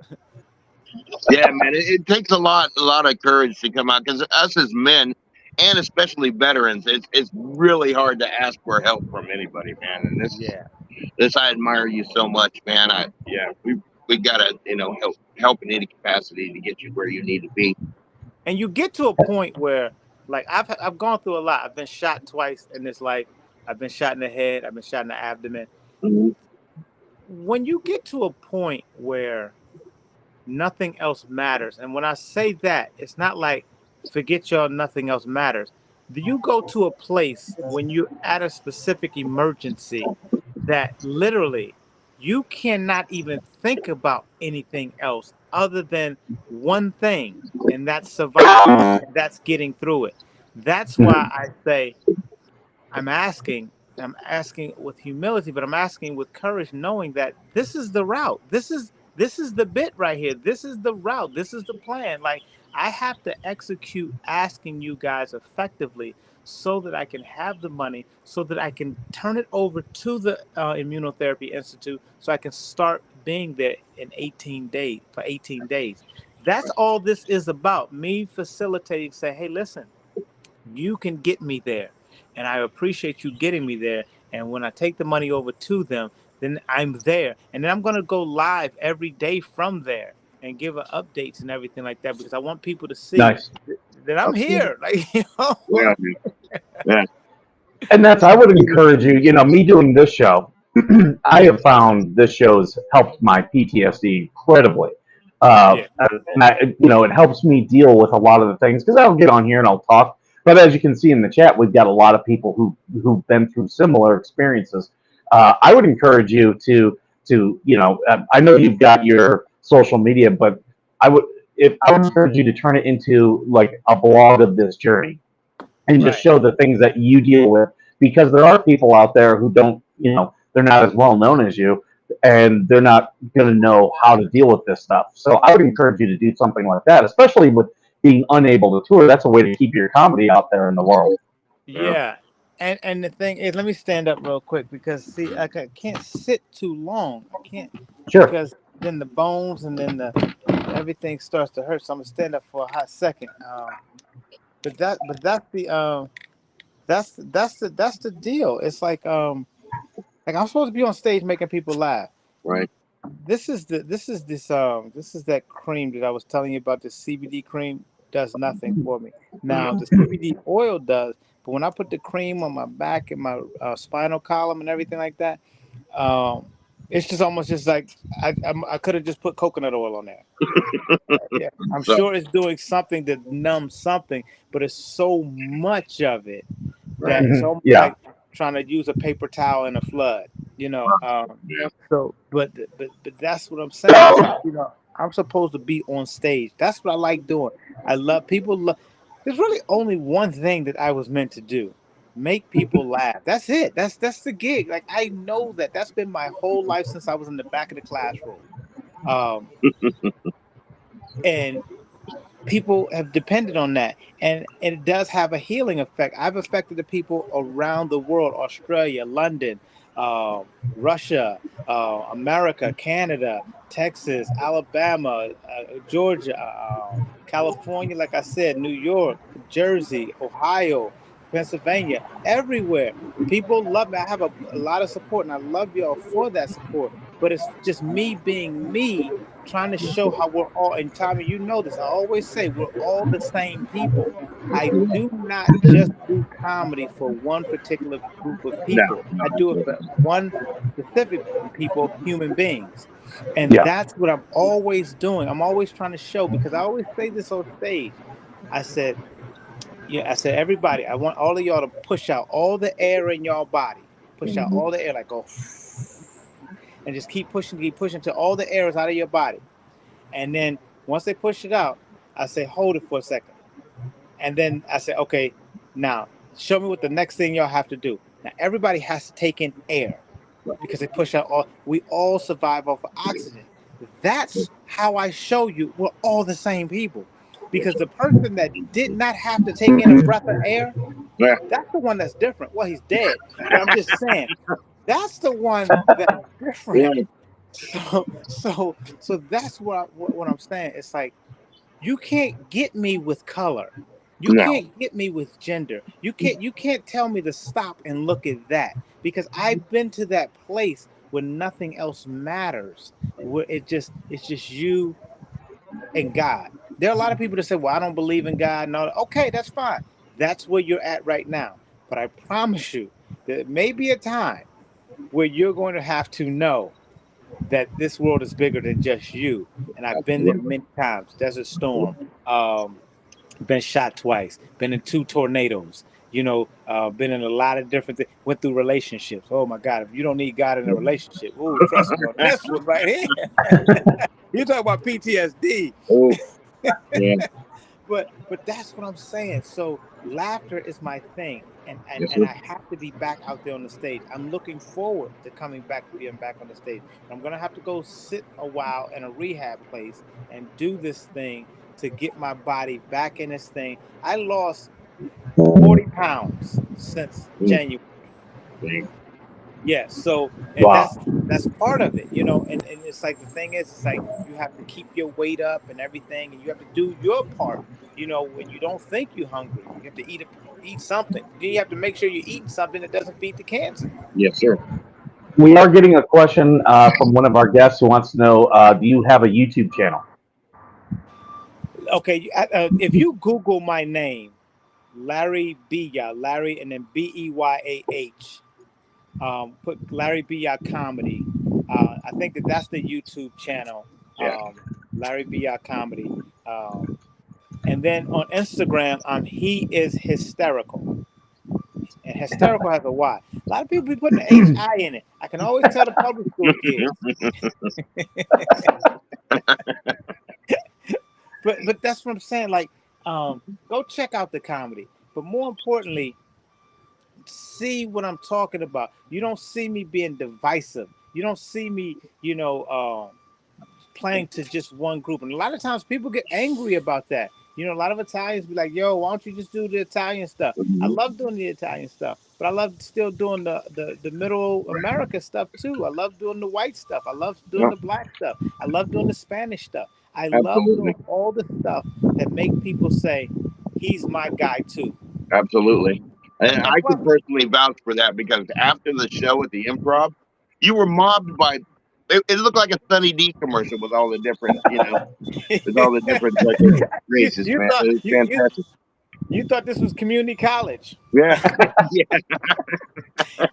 Yeah, man, it takes a lot of courage to come out because us as men, and especially veterans, it's really hard to ask for help from anybody, man. And yeah. this I admire you so much, man. We gotta help in any capacity to get you where you need to be. And you get to a point where, like, I've gone through a lot. I've been shot twice in this life. I've been shot in the head. I've been shot in the abdomen. Mhm. When you get to a point where nothing else matters, and when I say that, it's not like forget y'all, nothing else matters. Do you go to a place when you're at a specific emergency that literally you cannot even think about anything else other than one thing, and that's surviving, and that's getting through it. That's why Mhm. I say I'm asking, I'm asking with humility, but I'm asking with courage, knowing that this is the route. This is the bit right here. This is the route. This is the plan. Like, I have to execute asking you guys effectively so that I can have the money, so that I can turn it over to the Immunotherapy Institute, so I can start being there in 18 days for 18 days. That's all this is about. Me facilitating, say, hey, listen, you can get me there, and I appreciate you getting me there. And when I take the money over to them, then I'm there, and then I'm going to go live every day from there and give updates and everything like that, because I want people to see Nice. that I'm Absolutely. here. Like, you know. Yeah, man. Yeah. And that's, I would encourage you, me doing this show, I have found this show has helped my PTSD incredibly. Yeah. It helps me deal with a lot of the things because I'll get on here and I'll talk. But as you can see in the chat, we've got a lot of people who've been through similar experiences. I would encourage you I know you've got your social media, but I would if I would encourage you to turn it into like a blog of this journey and just Right. show the things that you deal with because there are people out there who don't, they're not as well known as you and they're not going to know how to deal with this stuff. So I would encourage you to do something like that, especially with being unable to tour. That's a way to keep your comedy out there in the world. Yeah. Yeah. And the thing is, let me stand up real quick because see, I can't sit too long. I can't, Sure. because then the bones and then the everything starts to hurt. So I'm gonna stand up for a hot second. But that's the that's the deal. It's like I'm supposed to be on stage making people laugh. Right. This is that cream that I was telling you about. The CBD cream does nothing for me. Now Mhm. the CBD oil does, but when I put the cream on my back and my spinal column and everything like that, um, it's just almost just like I could have just put coconut oil on there. Yeah, I'm So, sure it's doing something to numb something, but it's so much of it right. that it's Mhm. almost Yeah. like trying to use a paper towel in a flood. You know. Yeah. So, but that's what I'm saying. Is I'm supposed to be on stage. That's what I like doing. I love people. There's really only one thing that I was meant to do. make people laugh. That's it. That's the gig. Like I know that. That's been my whole life since I was in the back of the classroom. Um, and people have depended on that, and it does have a healing effect. I've affected the people around the world: Australia, London, Russia, America, Canada, Texas, Alabama, Georgia, California, like I said, New York, Jersey, Ohio, Pennsylvania, everywhere. People love me. I have a lot of support, and I love y'all for that support. But it's just me being me, trying to show how we're all, and Tommy, you know this. I always say we're all the same people. I do not just do comedy for one particular group of No, people. no, I do it for one specific people, human beings. And Yeah. that's what I'm always doing. I'm always trying to show, because I always say this on stage. I said, yeah, I said, everybody, I want all of y'all to push out all the air in your body. Push out all the air, like go, and just keep pushing till all the air is out of your body. And then once they push it out, I say, hold it for a second. And then I say, okay, now show me what the next thing y'all have to do. Now everybody has to take in air, because they push out all, we all survive off of oxygen. That's how I show you we're all the same people. Because the person that did not have to take in a breath of air, yeah, that's the one that's different. Well, he's dead, but I'm just saying that's the one that's different. yeah, So that's what I'm saying. It's like, you can't get me with color. You no, can't get me with gender. You can't tell me to stop and look at that, because I've been to that place where nothing else matters. Where it's just you and God. There are a lot of people that say, "Well, I don't believe in God." And all that. Okay, that's fine. That's where you're at right now. But I promise you, there may be a time where you're going to have to know that this world is bigger than just you. And I've been there absolutely. many times. Desert Storm, been shot twice, been in two tornadoes, been in a lot of different things, went through relationships. Oh my God, if you don't need God in a relationship, oh, trust me on this one right here. You talk about PTSD. Oh, yeah, But that's what I'm saying. So laughter is my thing, and and yes, and sir. I have to be back out there on the stage. I'm looking forward to coming back, being back on the stage. But I'm gonna have to go sit a while in a rehab place and do this thing to get my body back in this thing. I lost 40 pounds since Mm, January. thank- Yes. So, and Wow. that's part of it, and it's like, the thing is, it's like you have to keep your weight up and everything, and you have to do your part. When you don't think you're hungry, you have to eat something. Then you have to make sure you're eating something that doesn't feed the cancer. yes, sir. We are getting a question from one of our guests who wants to know, do you have a YouTube channel? Okay, if you Google my name, Larry Beyah, Larry, and then Beyah, put Larry Beyah comedy. I think that's the YouTube channel. Yeah, Larry Beyah comedy. And then on Instagram, he is hysterical, and hysterical has a Y. A lot of people be putting the HI in it. I can always tell the public school kids, but that's what I'm saying. Like, go check out the comedy, but more importantly, see what I'm talking about. You don't see me being divisive. You don't see me, playing to just one group. And a lot of times people get angry about that. A lot of Italians be like, "Yo, why don't you just do the Italian stuff?" I mhm, love doing the Italian stuff, but I love still doing the Middle America stuff too. I love doing the white stuff. I love doing yeah, the black stuff. I love doing the Spanish stuff. I love doing absolutely, all the stuff that make people say, "He's my guy too." absolutely. And And I plus, can personally vouch for that because after the show at the Improv, you were mobbed by. It looked like a Sunny D commercial with all the different, with all the different you, races, you man. thought It was you, you fantastic. you thought this was community college. Yeah, yeah,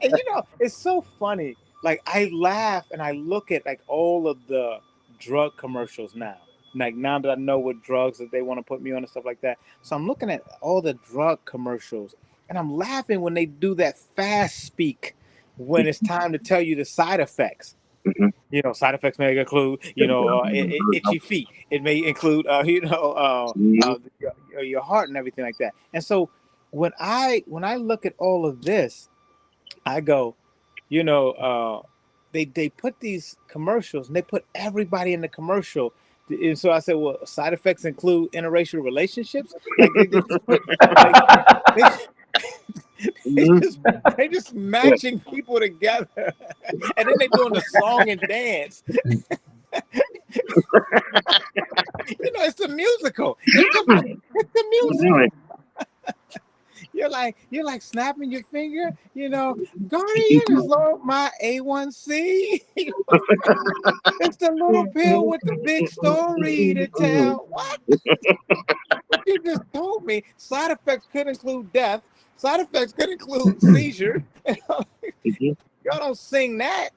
And it's so funny. Like, I laugh and I look at like all of the drug commercials now. Like, now that I know what drugs that they want to put me on and stuff like that. So I'm looking at all the drug commercials, and I'm laughing when they do that fast speak when it's time to tell you the side effects. mhm, Side effects may include, itchy feet. It may include, mhm, your heart and everything like that. And so when I look at all of this, I go, you know, they put these commercials and they put everybody in the commercial. And so I said, well, side effects include interracial relationships. Like they just put like they they Mhm. just they just matching people together, and then they doing the song and dance. It's a musical. It's a musical. Really. You're like snapping your finger. Guardian is low my A1C. It's the little pill with the big story to tell. What? What you just told me? Side effects could include death. Side effects could include seizure. Y'all don't sing that.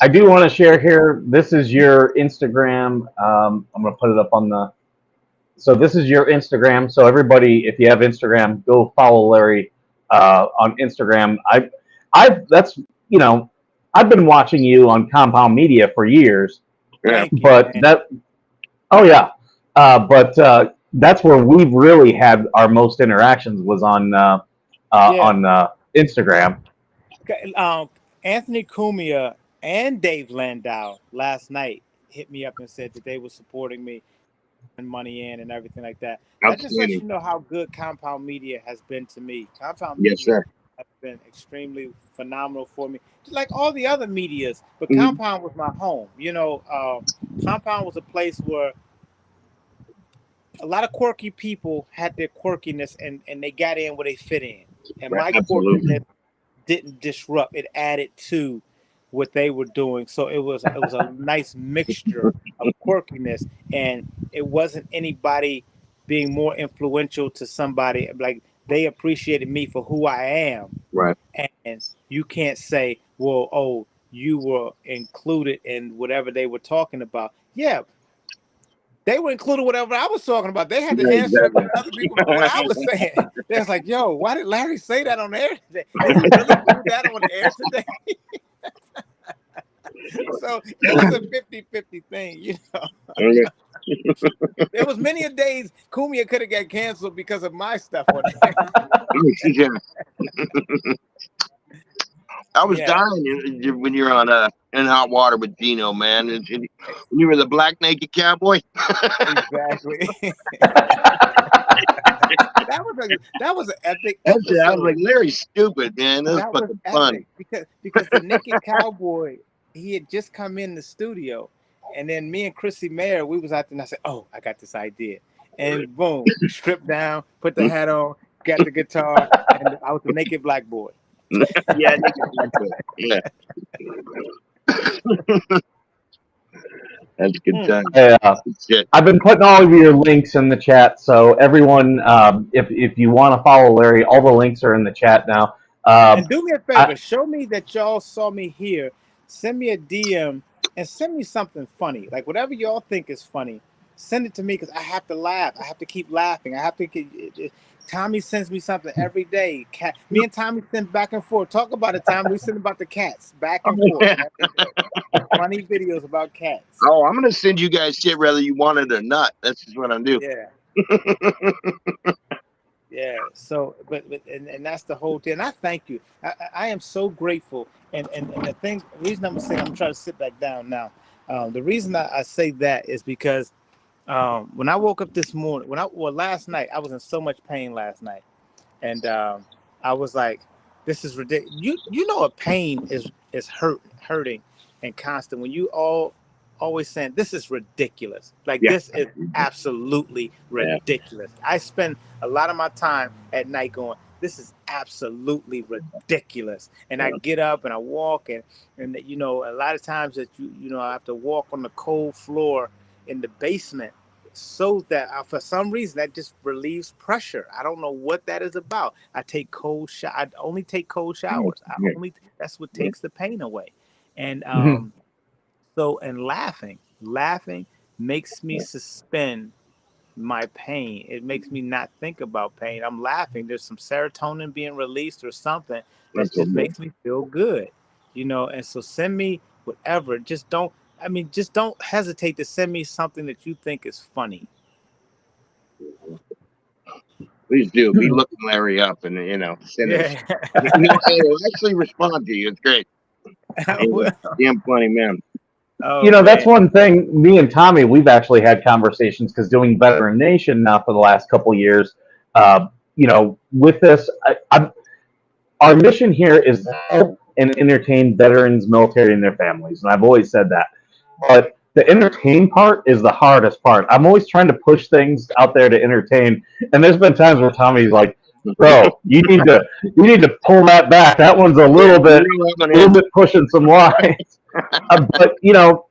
I do want to share here. This is your Instagram. I'm going to put it up on the. So this is your Instagram. So everybody, if you have Instagram, go follow Larry on Instagram. That's you know, I've been watching you on Compound Media for years, Yeah. Thank you, but man. oh yeah, but that's where we've really had our most interactions was Yeah. on Instagram. Okay, Anthony Cumia and Dave Landau last night hit me up and said that they were supporting me and money in and everything like that. That just lets Outstanding. you know how good Compound Media has been to me. Compound Yes, Media sir. has been extremely phenomenal for me, just like all the other medias. But Mhm. Compound was my home. Compound was a place where a lot of quirky people had their quirkiness and they got in where they fit in. And Right. my Absolutely. quirkiness didn't disrupt; it added to what they were doing. So it was a nice mixture of quirkiness, and it wasn't anybody being more influential to somebody. Like they appreciated me for who I am, Right. and you can't say, "Well, oh, you were included in whatever they were talking about." Yeah, they were included whatever I was talking about. They had to Yeah, answer exactly. to other people for what I was saying. They was like, "Yo, why did Larry say that on the air today? Did he really do that on the air today?" So it was a 50-50 thing. Okay. There was many a days Kumia could have got canceled because of my stuff on there. Yeah. I was Yeah, dying when you're on in hot water with Gino, man. When you were the black naked cowboy. exactly. That was an epic That's it. I was like, episode. Larry's stupid, man. That's That was fucking fun. epic because the naked cowboy, he had just come in the studio, and then me and Chrissy Mayer, we was out there, and I said, "Oh, I got this idea," and boom, stripped down, put the hat on, got the guitar, and I was the naked black boy. Yeah, naked black boy. Yeah, that's a good Mm. time. Yeah. Good shit. I've been putting all of your links in the chat, so everyone, if you want to follow Larry, all the links are in the chat now. And do me a I, favor, show me that y'all saw me here. Send me a DM and send me something funny, like whatever y'all think is funny. Send it to me because I have to laugh. I have to keep laughing. I have to keep. Tommy sends me something every day. Me and Tommy send back and forth. Talk about it, Tommy. We send about the cats back and forth every day. Funny videos about cats. Oh, I'm gonna send you guys shit whether you want it or not. That's just what I'm doing. Yeah. Yeah. So, but that's the whole thing. And I thank you. I am so grateful. And the reason I'm saying I'm trying to sit back down now. The reason I say that is because when I woke up this morning, last night I was in so much pain last night, and I was like, "This is ridiculous." You know, a pain is hurting and constant when you always saying this is ridiculous. Like Yeah, this is absolutely yeah. ridiculous. I spend a lot of my time at night going, "This is absolutely ridiculous," and I get up and I walk and a lot of times that I have to walk on the cold floor in the basement so that for some reason that just relieves pressure. I don't know what that is about. I take I only take cold showers. Yeah, That's what yeah. takes the pain away. And Mhm. and laughing makes me suspend my pain. It makes me not think about pain. I'm laughing. There's some serotonin being released or something that just Absolutely. makes me feel good. And so send me whatever. Just don't. I mean, just don't hesitate to send me something that you think is funny. Please do. Be looking Larry up and send him. Yeah. He'll actually respond to you. It's great. He's a Well, damn funny man. oh That's man. one thing. Me and Tommy, we've actually had conversations because doing Veteran Nation now for the last couple of years. With this, our mission here is to help and entertain veterans, military, and their families, and I've always said that. But the entertain part is the hardest part. I'm always trying to push things out there to entertain, and there's been times where Tommy's like, "Bro, you need to pull that back. That one's a Yeah, little bit pushing some lines." But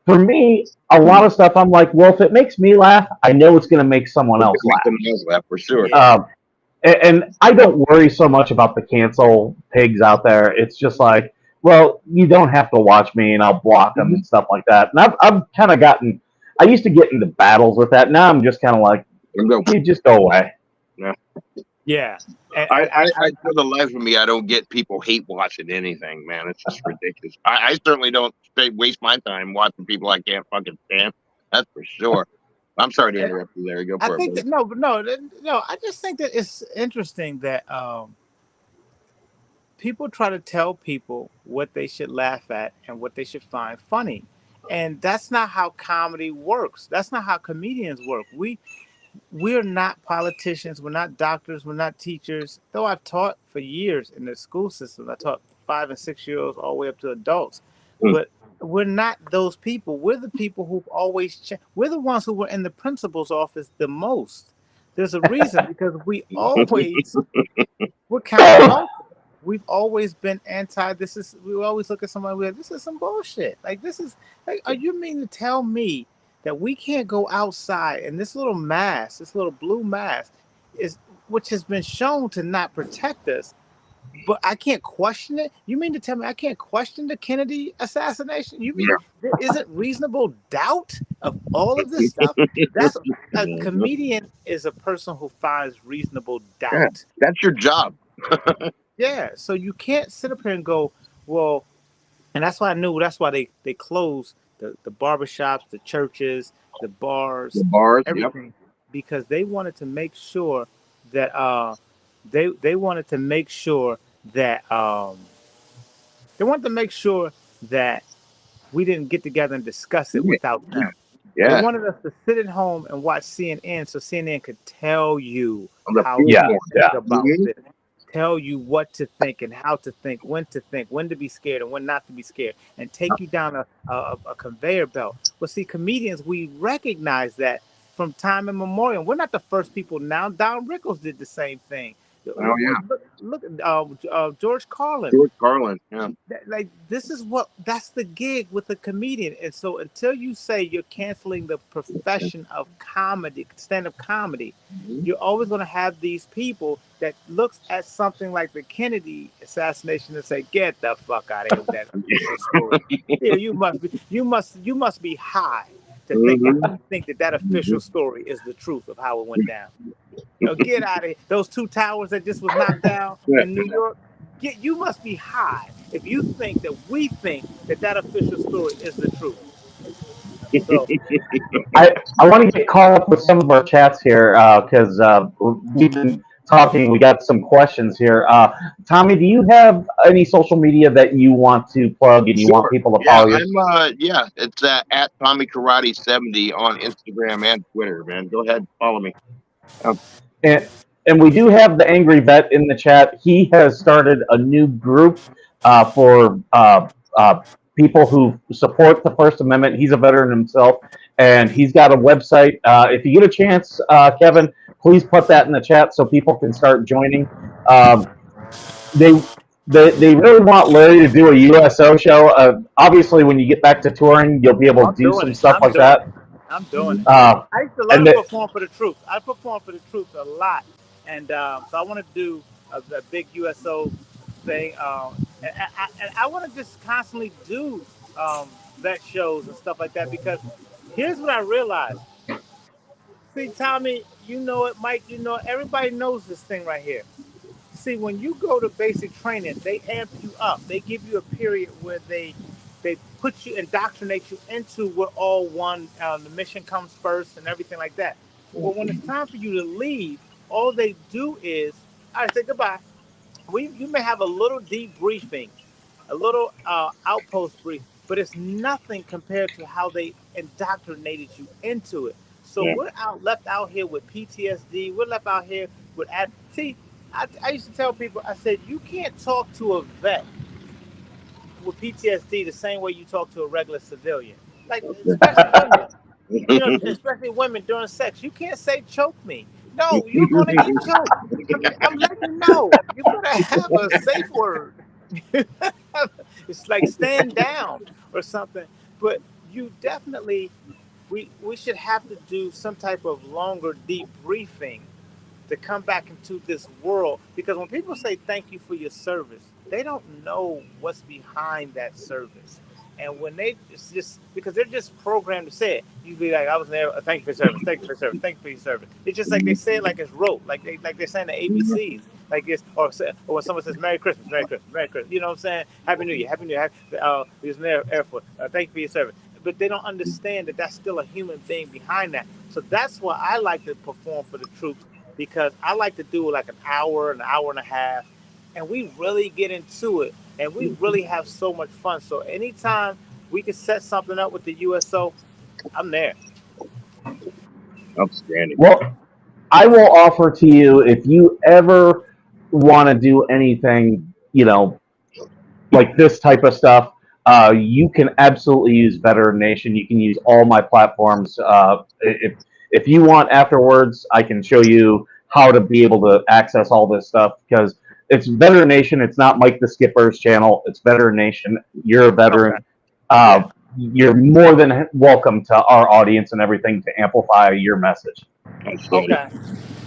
for me, a lot of stuff I'm like, well, if it makes me laugh, I know it's going to make someone else make laugh. them else laugh for sure. Yeah. And I don't worry so much about the cancel pigs out there. It's just like, well, you don't have to watch me, and I'll block them and stuff like that. And I've kind of gotten. I used to get into battles with that. Now I'm just kind of like, you just go away. Yeah. Yeah. And, I, and I, I, for the life of me, I don't get people hate watching anything, man. It's just ridiculous. I certainly don't waste my time watching people I can't fucking stand. That's for sure. I'm sorry to interrupt you, Larry. Go I for it, think buddy. that no, but no. I just think that it's interesting that people try to tell people what they should laugh at and what they should find funny, and that's not how comedy works. That's not how comedians work. We're not politicians. We're not doctors. We're not teachers. Though I've taught for years in the school system, I taught 5 and 6 year olds all the way up to adults. Hmm. But we're not those people. We're the people who've always we're the ones who were in the principal's office the most. There's a reason because we're counterculture. We've always been anti. This is we always look at somebody. We're like, this is some bullshit. Like this is like, are you mean to tell me that we can't go outside and this little mask, this little blue mask, is which has been shown to not protect us, but I can't question it? You mean to tell me I can't question the Kennedy assassination? You mean there isn't reasonable doubt of all of this stuff? That's a comedian is a person who finds reasonable Yeah, doubt. that's your job. Yeah, so you can't sit up here and go, well, and that's why I knew that's why they closed the barbershops, the churches, the The bars, bars. Yep. everything, because they wanted to make sure that they wanted to make sure that they wanted to make sure that we didn't get together and discuss it Yeah. without them. They Yeah. wanted us to sit at home and watch CNN so CNN could tell you On the how field Yeah, to more. think yeah. about Hmm. this, tell you what to think and how to think, when to be scared and when not to be scared, and take you down a conveyor belt. Well, see, comedians, we recognize that from time immemorial. We're not the first people now. Don Rickles did the same thing. Oh yeah. Look at George Carlin. George Carlin. Yeah. Like this is what that's the gig with a comedian. And so until you say you're canceling the profession of comedy, stand-up comedy, Mhm. you're always going to have these people that looks at something like the Kennedy assassination and say, get the fuck out of here with that official story. Yeah, you must be high to think that Mhm. you think that that official Mhm. story is the truth of how it went down. Get out of here. Those two towers that just was knocked down Yeah. in New York. You must be high if you think that we think that that official story is the truth. So I want to get caught up with some of our chats here because we've been talking. We got some questions here. Tommy, do you have any social media that you want to plug and you want Sure. people to Yeah, follow you? yeah, it's at Tommy Karate 70 on Instagram and Twitter, man. Go ahead, follow me. Um, And, and we do have the Angry Vet in the chat. He has started a new group for people who support the First Amendment. He's a veteran himself, and he's got a website. If you get a chance, Kevin, please put that in the chat so people can start joining. Um, they, they really want Larry to do a USO show. Obviously, when you get back to touring, you'll be able to I'm do doing some it. stuff I'm like doing it. that. I'm doing it. Uh, I used to love and to the, perform for the troops. I perform for the troops a lot, and so I want to do a big USO thing. And I want to just constantly do vet shows and stuff like that because here's what I realized. See, Tommy, you know it. Mike, you know it. Everybody knows this thing right here. See, when you go to basic training, they amp you up. They give you a period where they they put you, indoctrinate you into we're all one. The mission comes first and everything like that. But when it's time for you to leave, all they do is, all right, say goodbye. You may have a little debriefing, a little outpost brief, but it's nothing compared to how they indoctrinated you into it. So Yeah. we're out left out here with PTSD. We're left out here with see. I used to tell people, I said, you can't talk to a vet with PTSD the same way you talk to a regular civilian. Like especially women, especially women during sex. You can't say choke me. No, you're gonna get choked. I'm letting you know. You better have a safe word. It's like stand down or something. But you definitely, we should have to do some type of longer debriefing to come back into this world, because when people say thank you for your service, they don't know what's behind that service. And when they, it's just because they're just programmed to say it. You be like, I was there, thank you for your service, thank you for your service, thank you for your service. It's just like they say it like it's rote, like they're saying the ABCs, like this, or when someone says Merry Christmas, Merry Christmas, Merry Christmas, you know what I'm saying? Happy New Year, Happy New Year, we was in the Air Force, thank you for your service. But they don't understand that that's still a human being behind that. So that's why I like to perform for the troops, because I like to do like an hour and a half, and we really get into it, and we really have so much fun. So anytime we can set something up with the USO, I'm there. Outstanding. Well, I will offer to you, if you ever want to do anything, like this type of stuff, you can absolutely use Veteran Nation. You can use all my platforms. If you want afterwards, I can show you how to be able to access all this stuff, because it's Veteran Nation. It's not Mike the Skipper's channel. It's Veteran Nation. You're a Okay. veteran. Yeah. You're more than welcome to our audience and everything to amplify your message. Outstanding. Okay.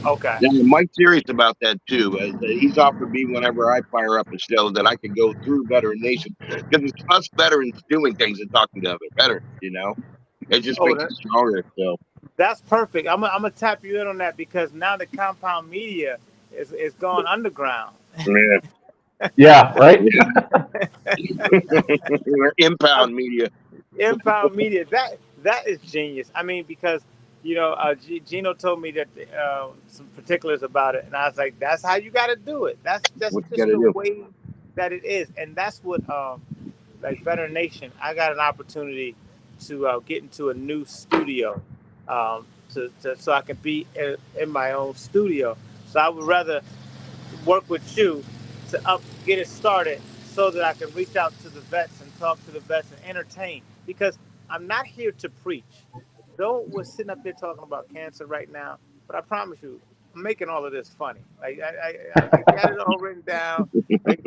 Okay. Now, Mike's serious about that too. He's offered me whenever I fire up a show that I could go through Veteran Nation, because it's us veterans doing things and talking to other veterans. It just Oh, makes it stronger. So that's perfect. I'm gonna tap you in on that, because now the compound media is going underground. yeah, Yeah, right. we're impound media. Impound media. That is genius. I mean, because Gino told me that some particulars about it, and I was like, "That's how you got to do it. That's What you got just to the do? way that it is." And that's what like Veteran Nation. I got an opportunity to get into a new studio, so I can be in my own studio. So I would rather work with you to get it started, so that I can reach out to the vets and talk to the vets and entertain. Because I'm not here to preach. Though we're sitting up here talking about cancer right now, but I promise you, I'm making all of this funny. Like I got it all written down. Like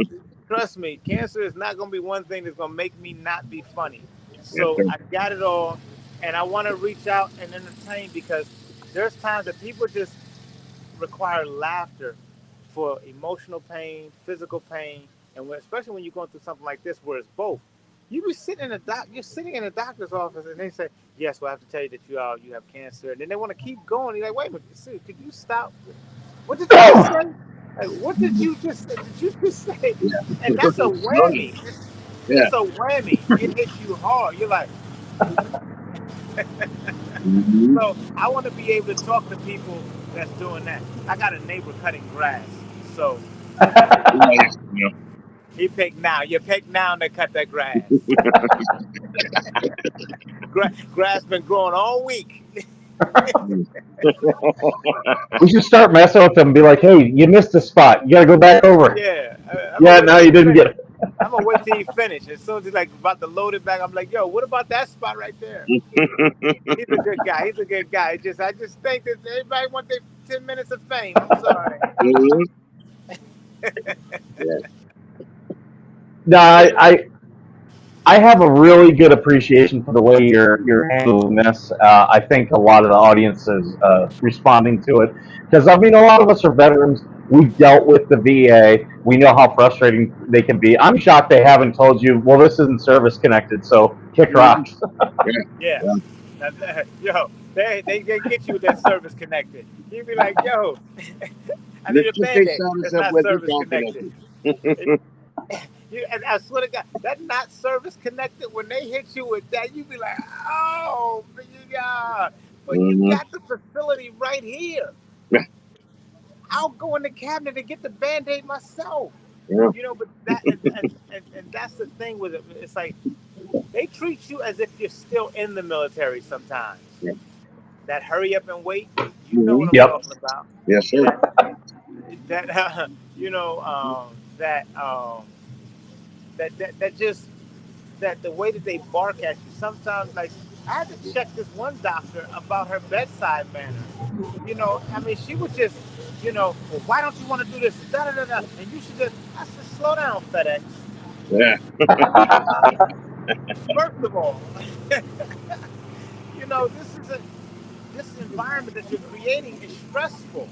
trust me, cancer is not going to be one thing that's going to make me not be funny. Yes, So sir. I got it all, and I want to reach out and entertain, because there's times that people just require laughter for emotional pain, physical pain, and especially when you're going through something like this, where it's both. You're sitting in a doctor's office, and they say, "Yes, well, I have to tell you that you have cancer," and then they want to keep going. You're like, "Wait a minute, Sue, could you stop? What did you just say? Like, what did you just say? Did you just say?" And that's a Brilliant. whammy. Yeah. It's a whammy. It hits you hard. You're like, Mm-hmm. so I want to be able to talk to people that's doing that. I got a neighbor cutting grass, so Yeah, yeah. he picked now. You pick now to cut that grass. Grass been growing all week. We should start messing with them and be like, hey, you missed a spot. You got to go back over. Yeah, I'm gonna Yeah, wait no, till you he didn't get finish. it. I'm gonna wait till he finish. As soon as he's like about to load it back, I'm like, "Yo, what about that spot right there?" He's a good guy. He's a good guy. I just think that everybody want their 10 minutes of fame. I'm sorry. Mhm. Yeah. No, But I have a really good appreciation for the way you're handling this. I think a lot of the audience is responding to it, because I mean, a lot of us are veterans. We've dealt with the VA. We know how frustrating they can be. I'm shocked they haven't told you, well, this isn't service connected, so kick Mhm. rocks. Yeah. yeah, Yeah. yo, they get you with that service connected. You be like, "Yo, I need Let's a just say band-aid." sign us It's up not with this service all connected. connected. And I swear to God, that not service connected. When they hit you with that, you be like, "Oh, yeah." But you Hmm. got the facility right here. Yeah, I'll go in the cabinet and get the band-aid myself. yeah, But that and that's the thing with it. It's like they treat you as if you're still in the military sometimes. yeah. That hurry up and wait. You know Hmm. what I'm Yep. talking about. Yes, sir. That that that just that the way that they bark at you sometimes, like I had to check this one doctor about her bedside manner. I mean, she would just, well, why don't you want to do this? Da, da, da, da. And you should just, I said, slow down, FedEx. Yeah, First of all, this is this environment that you're creating is stressful.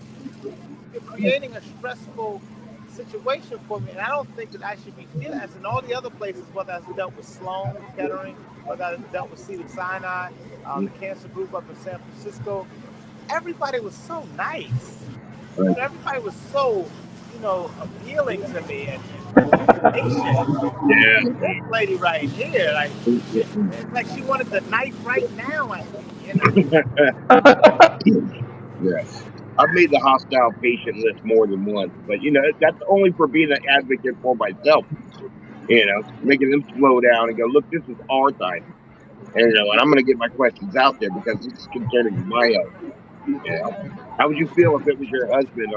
You're creating a stressful situation for me, and I don't think that I should be dealing. As in all the other places, whether I've dealt with Sloan Kettering, whether I've dealt with Cedar Sinai, the cancer group up in San Francisco, everybody was so nice. right. Everybody was so, appealing to me and patient. Yeah. This lady right here, like, it's like she wanted the knife right now at me. Yeah. I've made the hostile patient list more than once, but that's only for being an advocate for myself. Making them slow down and go, look, this is our time, and I'm going to get my questions out there because this is concerning my health. You know, how would you feel if it was your husband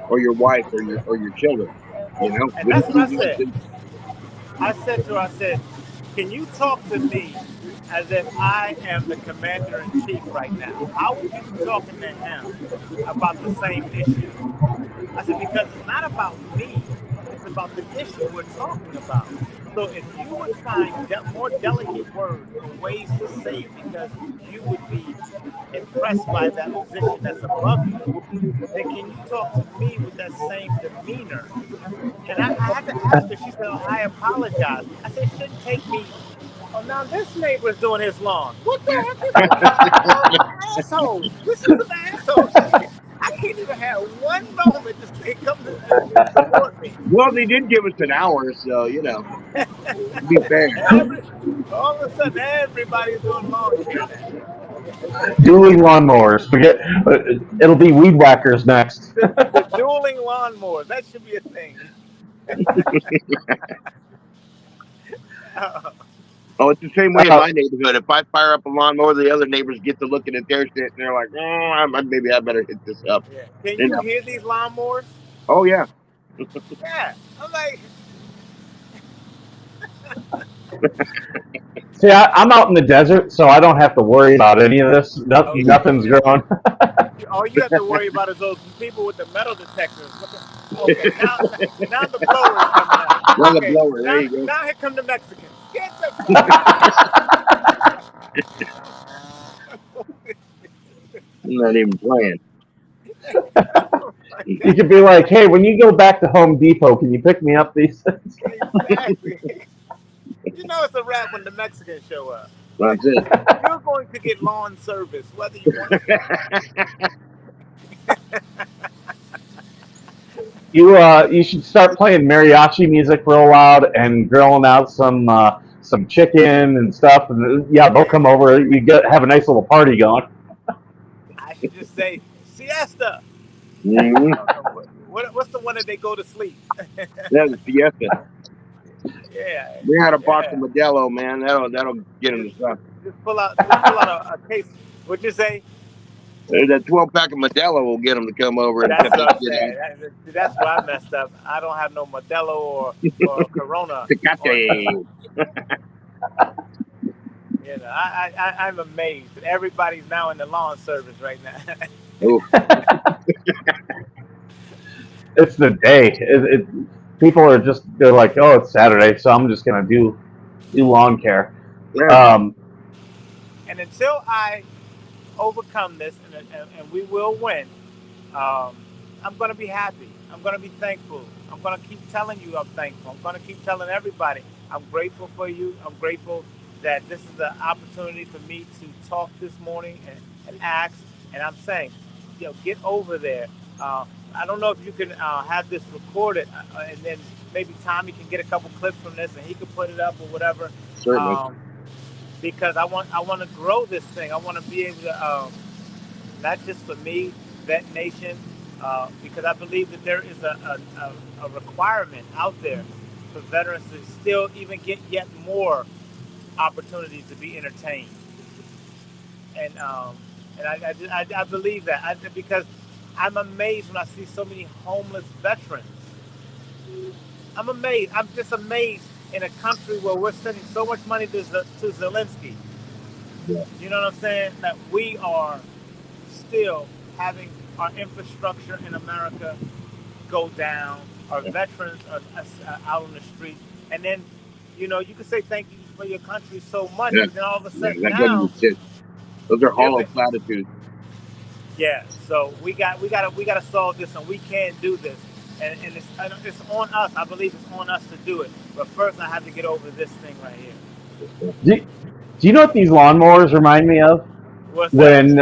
or your wife or your children? And Would it that's what be I one said. thing? I said to her, I said, can you talk to me as if I am the commander in chief right now? How would you be talking to him about the same issue? I said, because it's not about me, it's about the issue we're talking about. So if you would find more delicate words or ways to say it because you would be impressed by that position that's above you, then can you talk to me with that same demeanor? And I had to ask her. She said, oh, I apologize. I said, it shouldn't take me. Oh, now this neighbor's doing his lawn. What the heck is this? Oh, assholes. This is an asshole. I can't even have one moment to say, come and support me. Well, they did give us an hour, so to be fair. Every, all of a sudden, everybody's doing lawn care now. Dueling lawnmowers. Forget. It'll be weed whackers next. The dueling lawnmowers. That should be a thing. Oh, it's the same way in Uh, my neighborhood. If I fire up a lawnmower, the other neighbors get to looking at their shit and they're like, "Oh, maybe I better hit this up." Yeah. Can You you know? hear these lawnmowers? Oh yeah, Yeah. I'm like, See, I'm out in the desert, so I don't have to worry about any of this. oh, yeah, you Nothing's do. growing. All you have to worry about is those people with the metal detectors. Okay, now the blower is coming out. another Okay, blower. There now you go. now here come the Mexicans. Get the fuck out! I'm not even playing. Oh my You god! could be like, hey, when you go back to Home Depot, can you pick me up these things? Exactly. It's a wrap when the Mexicans show up. That's it. You're going to get lawn service whether you want it or not. You should start playing mariachi music real loud and grilling out some chicken and stuff, and yeah, they'll come over. You get have a nice little party going. I should just say siesta. Hmm. I don't know what's the one that they go to sleep. Yeah, the Fiesta. Yeah, We had a box of yeah. Modelo, man. That'll get him Just to stop. just pull out a case. What'd you say? That 12 pack of Modelo will get him to come over and That's pep what his I'm shit saying. That's where I messed up. I don't have no Modelo or Corona out. on me. Tecate. I'm amazed that everybody's now in the lawn service right now. Oh, It's the day. People are they're like, oh, it's Saturday, so I'm just gonna do lawn care. yeah. Um, And until I overcome this, and we will win, um, I'm going to be happy. I'm going to be thankful. I'm going to keep telling you I'm thankful. I'm going to keep telling everybody I'm grateful for you. I'm grateful that this is the opportunity for me to talk this morning and ask. And I'm saying, get over there. Uh, I don't know if you can have this recorded, and then maybe Tommy can get a couple clips from this, and he can put it up or whatever. Certainly. Um, because I want to grow this thing. I want to be able to not just for me, Vet Nation, because I believe that there is a requirement out there for veterans to still even get yet more opportunities to be entertained. And I believe that because I'm amazed when I see so many homeless veterans. I'm amazed. I'm just amazed in a country where we're sending so much money to Zelensky. Yeah. You know what I'm saying? That we are still having our infrastructure in America go down. Our Yeah. veterans are out on the street, and then you can say thank you for your country so much, Yeah. but then all of a Yeah. sudden That doesn't now exist. Those are you're hollow platitudes. yeah. So we gotta solve this, and we can't do this, and it's on us. I believe it's on us to do it. But first, I have to get over this thing right here. Do, do you know what these lawnmowers remind me of? What's that? When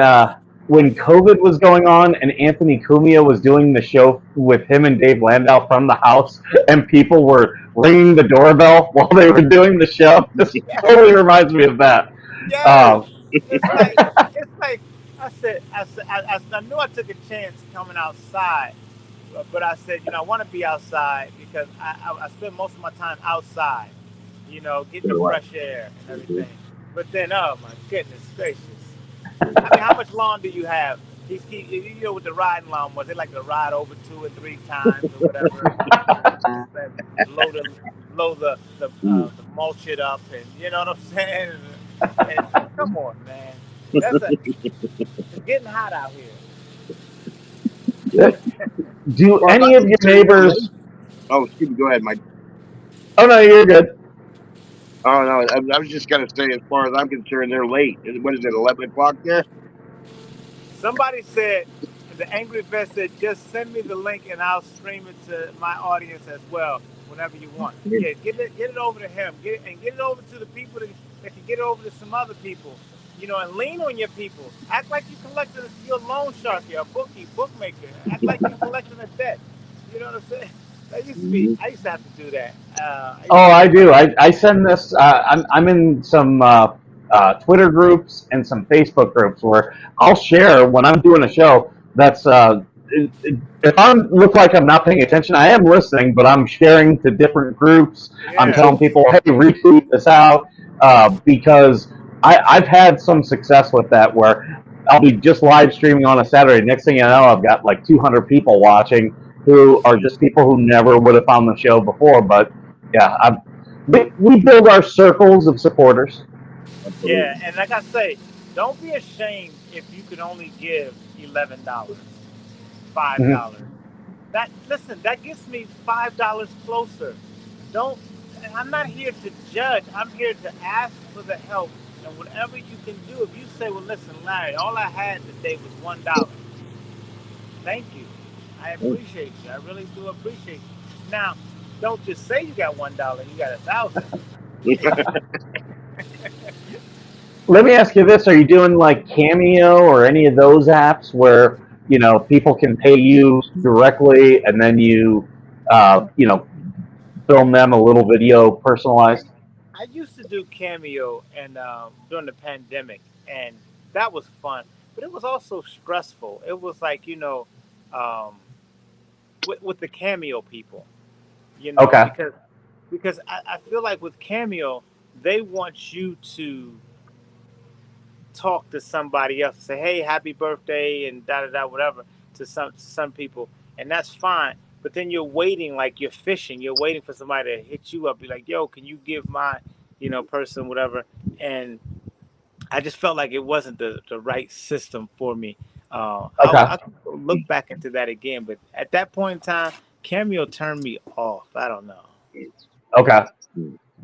when COVID was going on and Anthony Cumia was doing the show with him and Dave Landau from the house, and people were ringing the doorbell while they were doing the show. This totally reminds me of that. Yes, Um, it's like I knew I took a chance coming outside, but I said, I want to be outside because I spend most of my time outside, getting the So what? fresh air and everything. But then, oh my goodness gracious! I mean, how much lawn do you have? With the riding lawn was it like to ride over 2 or 3 times or whatever, and load the mulch it up, and you know what I'm saying? And come on, man, that's a it's getting hot out here. do Well, as any I'm of your concerned, they're neighbors? late. Oh, excuse me. Go ahead, Mike. Oh no, you're good. Oh no, I was just gonna say, as far as I'm concerned, they're late. What is it? 11 o'clock there? Somebody said, the Angry Vet said, just send me the link and I'll stream it to my audience as well whenever you want. Yeah. Yeah, get it over to him. Get it over to the people that can get it over to some other people. And lean on your people. Act like you collected your loan shark, your bookmaker. Act like you collecting a debt. You know what I'm saying? That used to be. Mhm. I used to have to do that. I Oh, used to I get do. money. I send this. I'm in some Twitter groups and some Facebook groups where I'll share when I'm doing a show. That's if I look like I'm not paying attention, I am listening, but I'm sharing to different groups. I'm Yeah. telling people, hey, retweet this out because I've had some success with that where I'll be just live streaming on a Saturday. Next thing you know, I've got like 200 people watching who are just people who never would have found the show before, but yeah, we build our circles of supporters. Yeah, Absolutely. and like I say, don't be ashamed if you can only give $11, Mhm. $5. That gets me $5 closer. Don't. I'm not here to judge. I'm here to ask for the help, and whatever you can do. If you say, "Well, listen, Larry, all I had today was $1," thank you. I Mm. appreciate you. I really do appreciate you. Now, don't just say you got $1. You got 1,000. Let me ask you this: are you doing like Cameo or any of those apps where people can pay you directly and then film them a little video personalized? I used to do Cameo and during the pandemic, and that was fun. But it was also stressful. It was like um, with the Cameo people, Okay. because I feel like with Cameo, they want you to talk to somebody else, say, "Hey, happy birthday," and da da da, whatever, to some people, and that's fine. But then you're waiting, like you're fishing. You're waiting for somebody to hit you up, be like, "Yo, can you give my, person whatever?" And I just felt like it wasn't the right system for me. Okay. I could look back into that again, but at that point in time, Cameo turned me off. I don't know. Okay.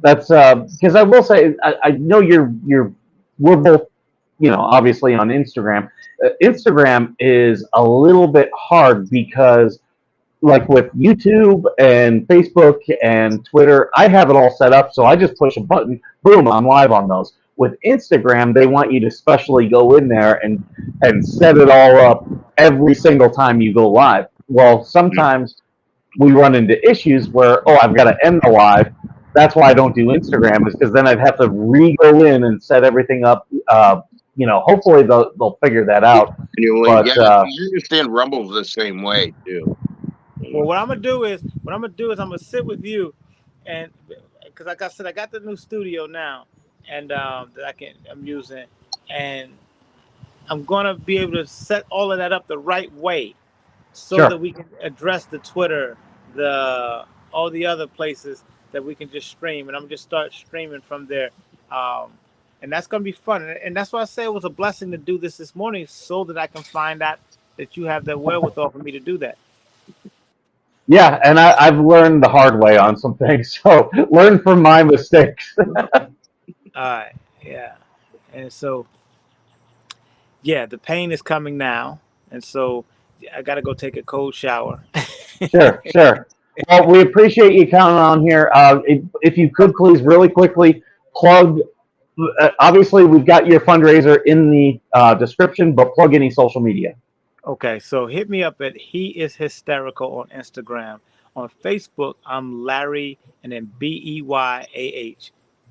That's because I will say I know we're both obviously on Instagram. Instagram is a little bit hard because like with YouTube and Facebook and Twitter, I have it all set up. So I just push a button, boom, I'm live on those. With Instagram, they want you to specially go in there and set it all up every single time you go live. Well, sometimes we run into issues where, oh, I've got to end the live. That's why I don't do Instagram, is because then I'd have to re-go in and set everything up. Hopefully they'll figure that out. Anyway, But yeah, you understand Rumble's the same way too. Well, what I'm gonna do is I'm gonna sit with you, and because like I said, I got the new studio now, and that I'm using, and I'm gonna be able to set all of that up the right way, so that sure. we can address the Twitter, the all the other places that we can just stream, and I'm just start streaming from there, um, and that's gonna be fun, and that's why I say it was a blessing to do this morning, so that I can find out that you have the wherewithal for me to do that. Yeah, and I've learned the hard way on some things. So learn from my mistakes. All right, yeah, and so yeah, the pain is coming now, and so I gotta go take a cold shower. Sure, sure. Well, we appreciate you coming on here. If you could please, really quickly, plug. Obviously, we've got your fundraiser in the description, but plug any social media. Okay, so hit me up at He Is Hysterical on Instagram. On Facebook, I'm Larry and then Beyah.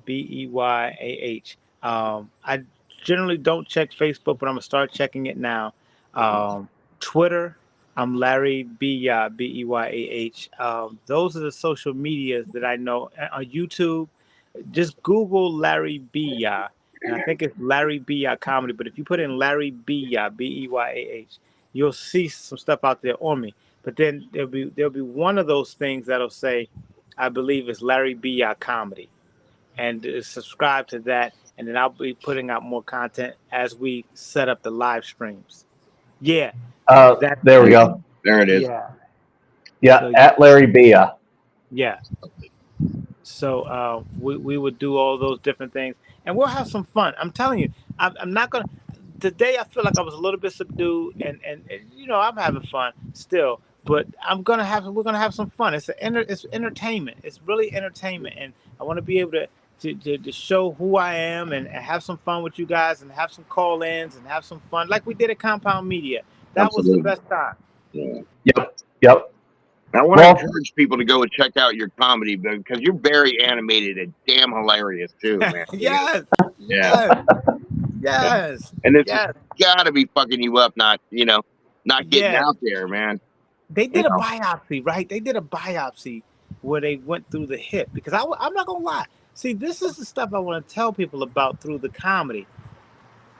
Beyah. I generally don't check Facebook, but I'm gonna start checking it now. Um, Twitter, I'm Larry Beyah, Beyah. Those are the social medias that I know. On YouTube, just Google Larry Beyah, and I think it's Larry Beyah Comedy. But if you put in Larry Beyah, Beyah, you'll see some stuff out there on me. But then there'll be one of those things that'll say, I believe it's Larry Beyah Comedy, and subscribe to that, and then I'll be putting out more content as we set up the live streams. Yeah, that There we go. There it is. yeah. Yeah, So at Larry Beyah. yeah. So we would do all those different things, and we'll have some fun. I'm telling you, I'm not gonna. Today I feel like I was a little bit subdued, and I'm having fun still. But we're gonna have some fun. It's entertainment. It's really entertainment, and I want to be able to show who I am and have some fun with you guys and have some call-ins and have some fun like we did at Compound Media. That was the Absolutely. best time. Yeah. Yep. I want to Well, encourage people to go and check out your comedy because you're very animated and damn hilarious too, man. Yes, Yeah. yes, And it's yes, got to be fucking you up, not getting yes. out there, man. They You did a know. biopsy, right? They did a biopsy where they went through the hip because I'm not gonna lie. See, this is the stuff I want to tell people about through the comedy.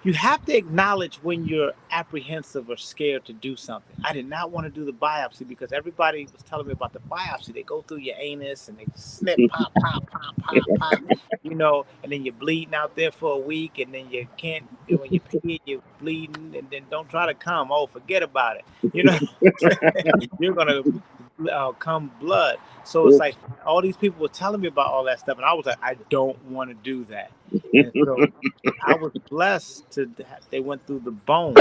You have to acknowledge when you're apprehensive or scared to do something. I did not want to do the biopsy because everybody was telling me about the biopsy. They go through your anus and they snip, pop, pop, pop, pop, pop, and then you're bleeding out there for a week, and then you can't, when you pee, you're bleeding, and then don't try to come. Oh, forget about it. You're going to come blood. So it's like all these people were telling me about all that stuff, and I was like, I don't want to do that. And so I was blessed they went through the bone.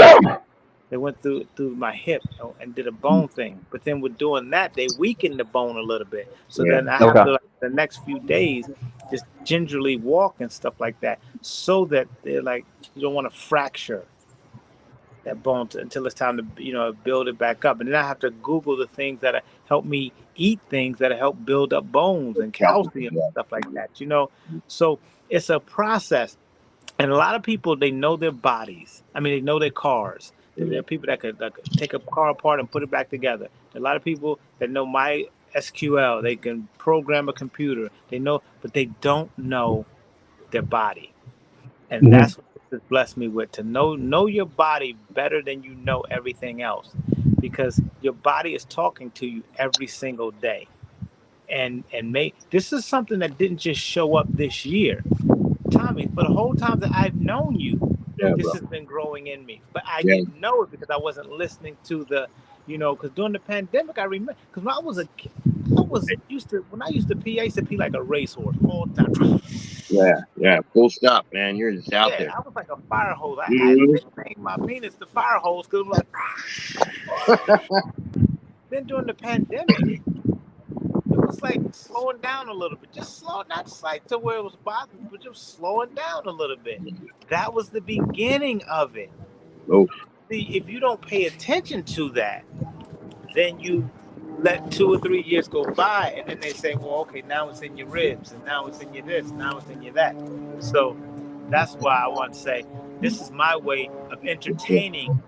They went through my hip and did a bone thing. But then with doing that, they weakened the bone a little bit. So Yeah. then I have okay. to, like, the next few days, just gingerly walk and stuff like that, so that they're like, you don't want to fracture that bone until it's time to build it back up. And then I have to Google the things that help me eat things that help build up bones and calcium and stuff like that. So it's a process. And a lot of people, they know their bodies. I mean, they know their cars. There are people that could take a car apart and put it back together. A lot of people that know my SQL. They can program a computer. They know, but they don't know their body. And Mhm. that's what this has blessed me with, to know your body better than you know everything else, because your body is talking to you every single day. And this is something that didn't just show up this year. Tommy, for the whole time that I've known you, Yeah, this bro. has been growing in me. But I Yeah. didn't know it because I wasn't listening to because during the pandemic, I remember, because when I was a kid, when I used to pee, I used to pee like a racehorse all the time. Yeah. Full stop, man. You're just out Yeah, there. I was like a fire hose. I Mhm. nicknamed my penis the fire hose because it was like. Then during the pandemic, it was like slowing down a little bit, just slow, not just like to where it was bothering, but just slowing down a little bit. That was the beginning of it. Oh, See, if you don't pay attention to that, Then you let 2 or 3 years go by, and then they say, well, okay, now it's in your ribs, and now it's in your this, now it's in your that. So that's why I want to say this is my way of entertaining,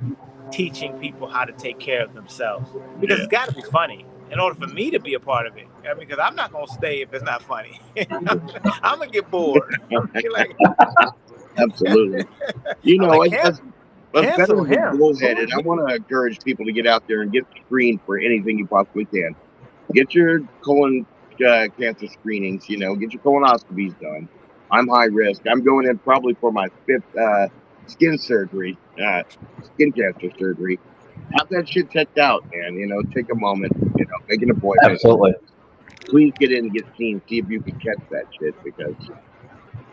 teaching people how to take care of themselves, because it's got to be funny in order for me to be a part of it. I mean, because I'm not gonna stay if it's not funny. I'm gonna get bored. You're like, Absolutely. I'm like, As cancel veterans of him. bullheaded, I want to encourage people to get out there and get screened for anything you possibly can. Get your colon cancer screenings. Get your colonoscopies done. I'm high risk. I'm going in probably for my fifth skin surgery, skin cancer surgery. Have that shit checked out, man. Take a moment. Make an appointment. Absolutely. Please get in and get seen. See if you can catch that shit because,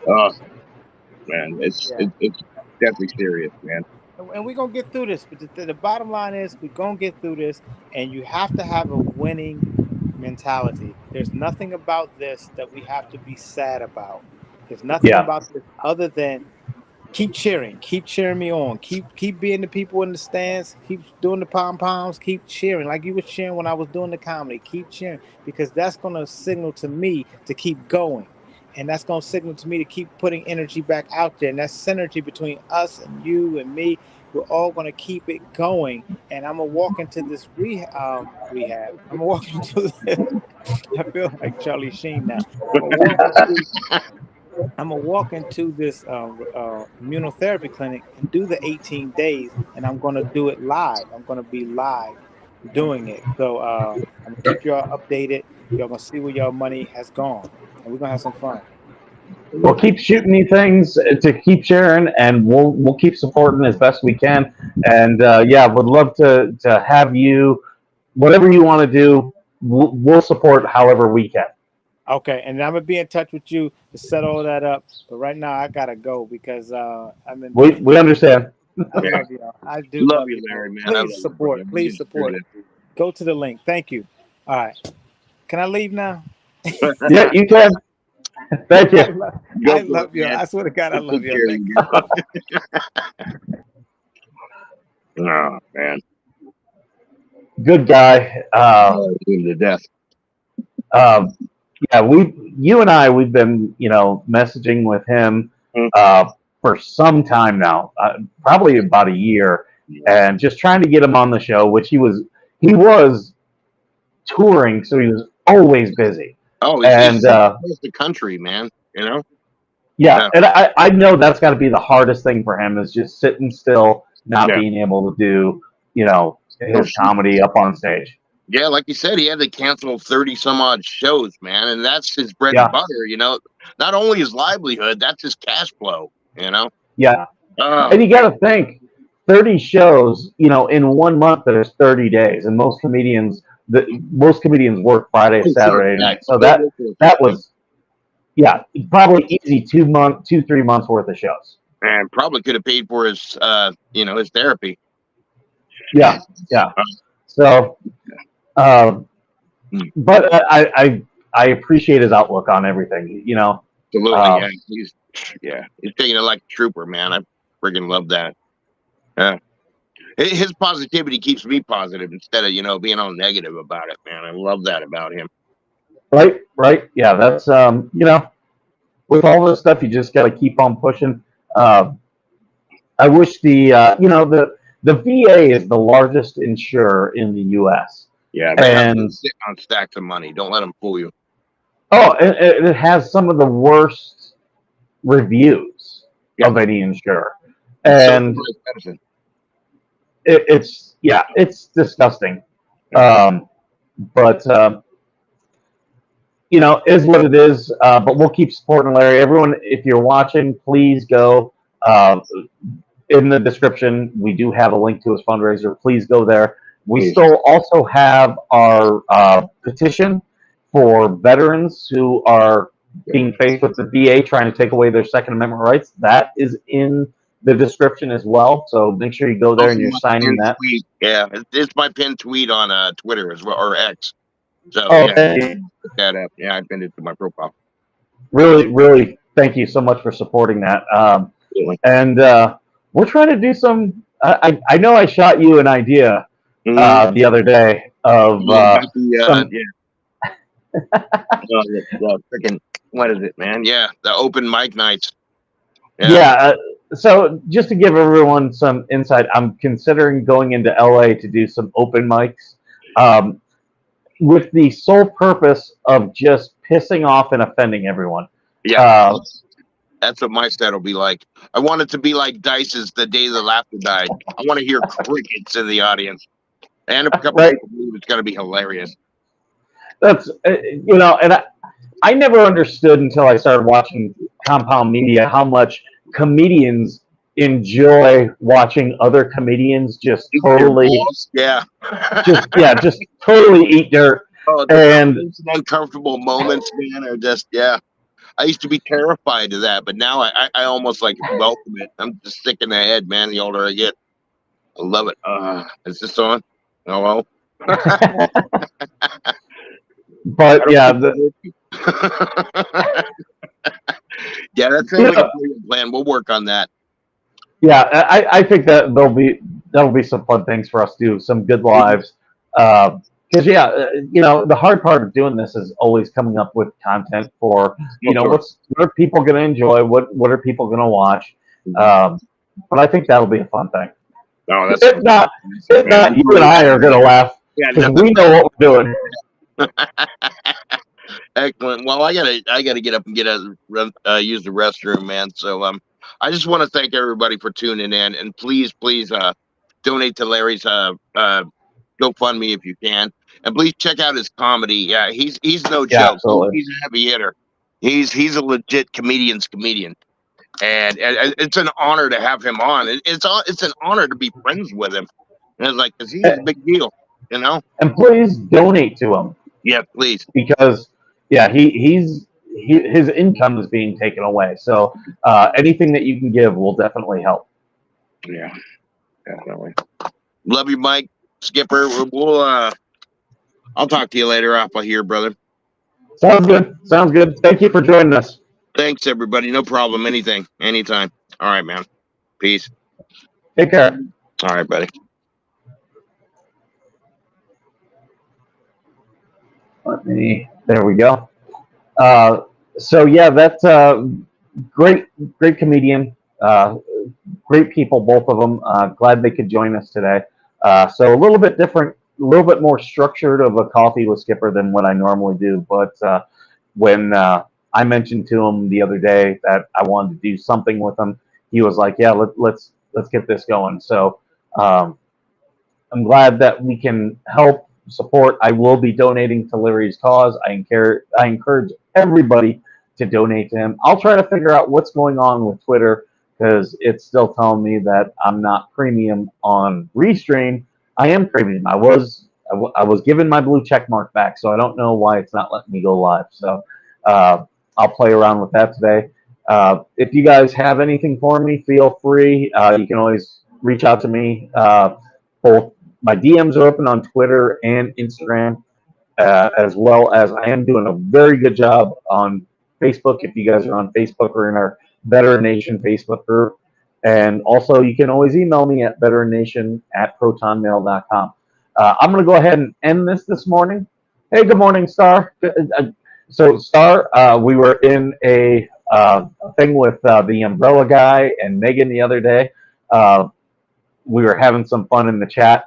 oh man, it's Yeah. it's, it's definitely serious, man. And we're gonna get through this. But the bottom line is we're gonna get through this, and you have to have a winning mentality. There's nothing about this that we have to be sad about. There's nothing Yeah. about this other than keep cheering me on, keep being the people in the stands, keep doing the pom poms, keep cheering like you were cheering when I was doing the comedy. Keep cheering, because that's gonna signal to me to keep going, and that's gonna signal to me to keep putting energy back out there, and that synergy between us and you and me, we're all gonna keep it going. And I'm gonna walk into this rehab. I'm gonna walk into this. I feel like Charlie Sheen now. I'm gonna walk into I'm gonna walk into this immunotherapy clinic and do the 18 days, and I'm gonna do it live. I'm gonna be live doing it. So I'm gonna keep y'all updated. Y'all gonna see where y'all money has gone, and we're gonna have some fun. We'll keep shooting me things to keep sharing, and we'll keep supporting as best we can. And yeah, would love to have you. Whatever you want to do, we'll support however we can. Okay, and I'm gonna be in touch with you to set all that up. But right now, I gotta go because I'm in pain. We understand. I Yeah. love y'all. I do Love love you, you. Larry, man. I love Please you, brother. support. We Please get through support. Go to the link. Thank you. All right. Can I leave now? this. Yeah, you can. Thank you. Go I for it, love you. man. I swear to God, I We'll love take you. care of Thank you, you. man. Oh man, Good guy. love him to death. Uh, yeah, you and I, we've been, messaging with him Mm. for some time now, probably about a year, and just trying to get him on the show, which he was touring, so he was always busy. Oh, And he's across the country, man. yeah, Yeah, and I know that's got to be the hardest thing for him is just sitting still, not yeah. being able to do, Oh, his comedy up on stage. yeah, like you said, he had to cancel 30 some odd shows, man, and that's his bread Yeah, and butter. Not only his livelihood, that's his cash flow. yeah. Oh, And you got to think, 30 shows, in 1 month, there's 30 days, and most comedians work Friday, oh, for a Saturday night. fact. So They'll work for a that fact. was, yeah, probably easy 3 months worth of shows. And probably could have paid for his therapy. Yeah, yeah. Uh, So, um, mm, but I appreciate his outlook on everything. Absolutely, Um, he's taking it like a trooper, man. I freaking love that. Yeah. His positivity keeps me positive instead of being all negative about it, man. I love that about him. right. Yeah, that's with all this stuff, you just got to keep on pushing. Uh, I wish the VA is the largest insurer in the U.S. Yeah, they have been and sitting on stacks of money. Don't let them fool you. it has some of the worst reviews Yeah, of any insurer, it's and socialized medicine. it's disgusting. Yeah. But is what it is. But we'll keep supporting Larry. Everyone, if you're watching, please go. Uh, in the description, we do have a link to his fundraiser. Please go there. We Please. still also have our petition for veterans who are being faced with the VA trying to take away their Second Amendment rights. That is in the description as well. So make sure you go there and Also, you're my signing pinned that. tweet. Yeah, it's my pinned tweet on Twitter as well, or X. So Oh, yeah, thank you. look that up. Yeah, I pinned it to my profile. Really, really, thank you so much for supporting that. Really. And we're trying to do some. I know I shot you an idea Mhm. the other day, of Yeah, about the some. yeah, freaking what is it, man? Yeah, the open mic nights. Yeah, Yeah. So just to give everyone some insight, I'm considering going into LA to do some open mics, um, with the sole purpose of just pissing off and offending everyone. yeah. Uh, That's what my set will be like. I want it to be like Dice's The Day the Laughter Died. I want to hear crickets in the audience. And if a couple right. people move, it's going to be hilarious. That's and I never understood until I started watching compound media how much comedians enjoy watching other comedians just Eat their totally balls. Yeah. just totally eat dirt. Oh, And those uncomfortable moments, man, are just, yeah. I used to be terrified of that, but now I almost like welcome it. I'm just sick in the head, man, the older I get. I love it. Is this on? Hello? but yeah, Yeah, that sounds you like a know, brilliant plan. We'll work on that. yeah, I think that there'll be some fun things for us to do, some good lives. Because the hard part of doing this is always coming up with content for Oh, sure. what are people going to enjoy, what are people going to watch. Um, but I think that'll be a fun thing. Oh, that's If not, if man. not, you and I are going to laugh Yeah, because no. we know what we're doing. Excellent. Well, I gotta get up and use the restroom, man. So I just want to thank everybody for tuning in, and please donate to Larry's GoFundMe if you can, and please check out his comedy. Yeah, he's no Yeah, joke. absolutely. He's a heavy hitter. He's a legit comedian's comedian, and it's an honor to have him on. It's an honor to be friends with him. And it's like, 'cause he's a big deal, you know. And please donate to him Yeah, please. because yeah, his income is being taken away. So anything that you can give will definitely help. Yeah, definitely. Love you, Mike. Skipper. I'll talk to you later off of here, brother. Sounds good. Sounds good. Thank you for joining us. Thanks, everybody. No problem. Anything. Anytime. All right, man. Peace. Take care. All right, buddy. There we go. So yeah, that's great, great comedian. Great people, both of them. Glad they could join us today. So a little bit different, a little bit more structured of a coffee with Skipper than what I normally do. But when I mentioned to him the other day that I wanted to do something with him, he was like, "Yeah, let's get this going." So um, I'm glad that we can help support. I will be donating to Larry's cause. I encourage everybody to donate to him. I'll try to figure out what's going on with Twitter because it's still telling me that I'm not premium on Restream. I am premium. I was given my blue check mark back, so I don't know why it's not letting me go live. So I'll play around with that today. If you guys have anything for me, feel free. You can always reach out to me. Both my DMs are open on Twitter and Instagram, as well as I am doing a very good job on Facebook. If you guys are on Facebook or in our Better Nation Facebook group. And also, you can always email me at betternation@protonmail.com. I'm going to go ahead and end this morning. Hey, good morning, Star. So, Star, we were in a thing with the Umbrella guy and Megan the other day. We were having some fun in the chat.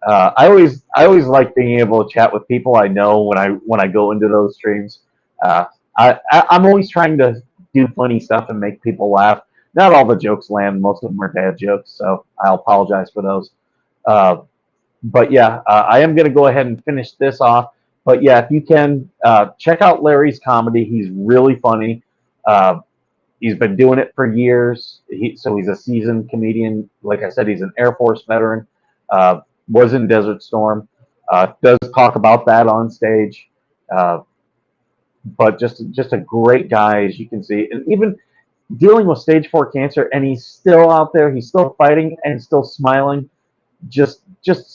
I always like being able to chat with people I know when I go into those streams. I'm always trying to do funny stuff and make people laugh. Not all the jokes land; most of them are bad jokes, so I'll apologize for those. Uh, but yeah, I am going to go ahead and finish this off. But yeah, if you can check out Larry's comedy, he's really funny. Uh, He's been doing it for years. So he's a seasoned comedian. Like I said, he's an Air Force veteran. Was in Desert Storm. Does talk about that on stage. Uh, but just a great guy, as you can see. And even dealing with stage 4 cancer, and he's still out there. He's still fighting and still smiling. Just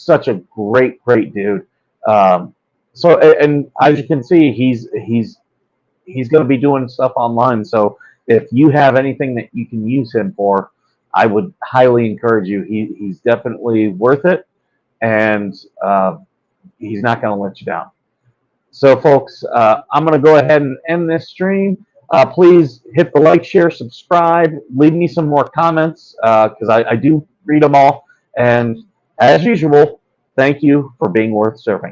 such a great dude. So and as you can see, he's going to be doing stuff online. So if you have anything that you can use him for, I would highly encourage you. He's definitely worth it. And he's not going to let you down. So, folks, I'm going to go ahead and end this stream. Please hit the like, share, subscribe. Leave me some more comments because I do read them all. And as usual, thank you for being worth serving.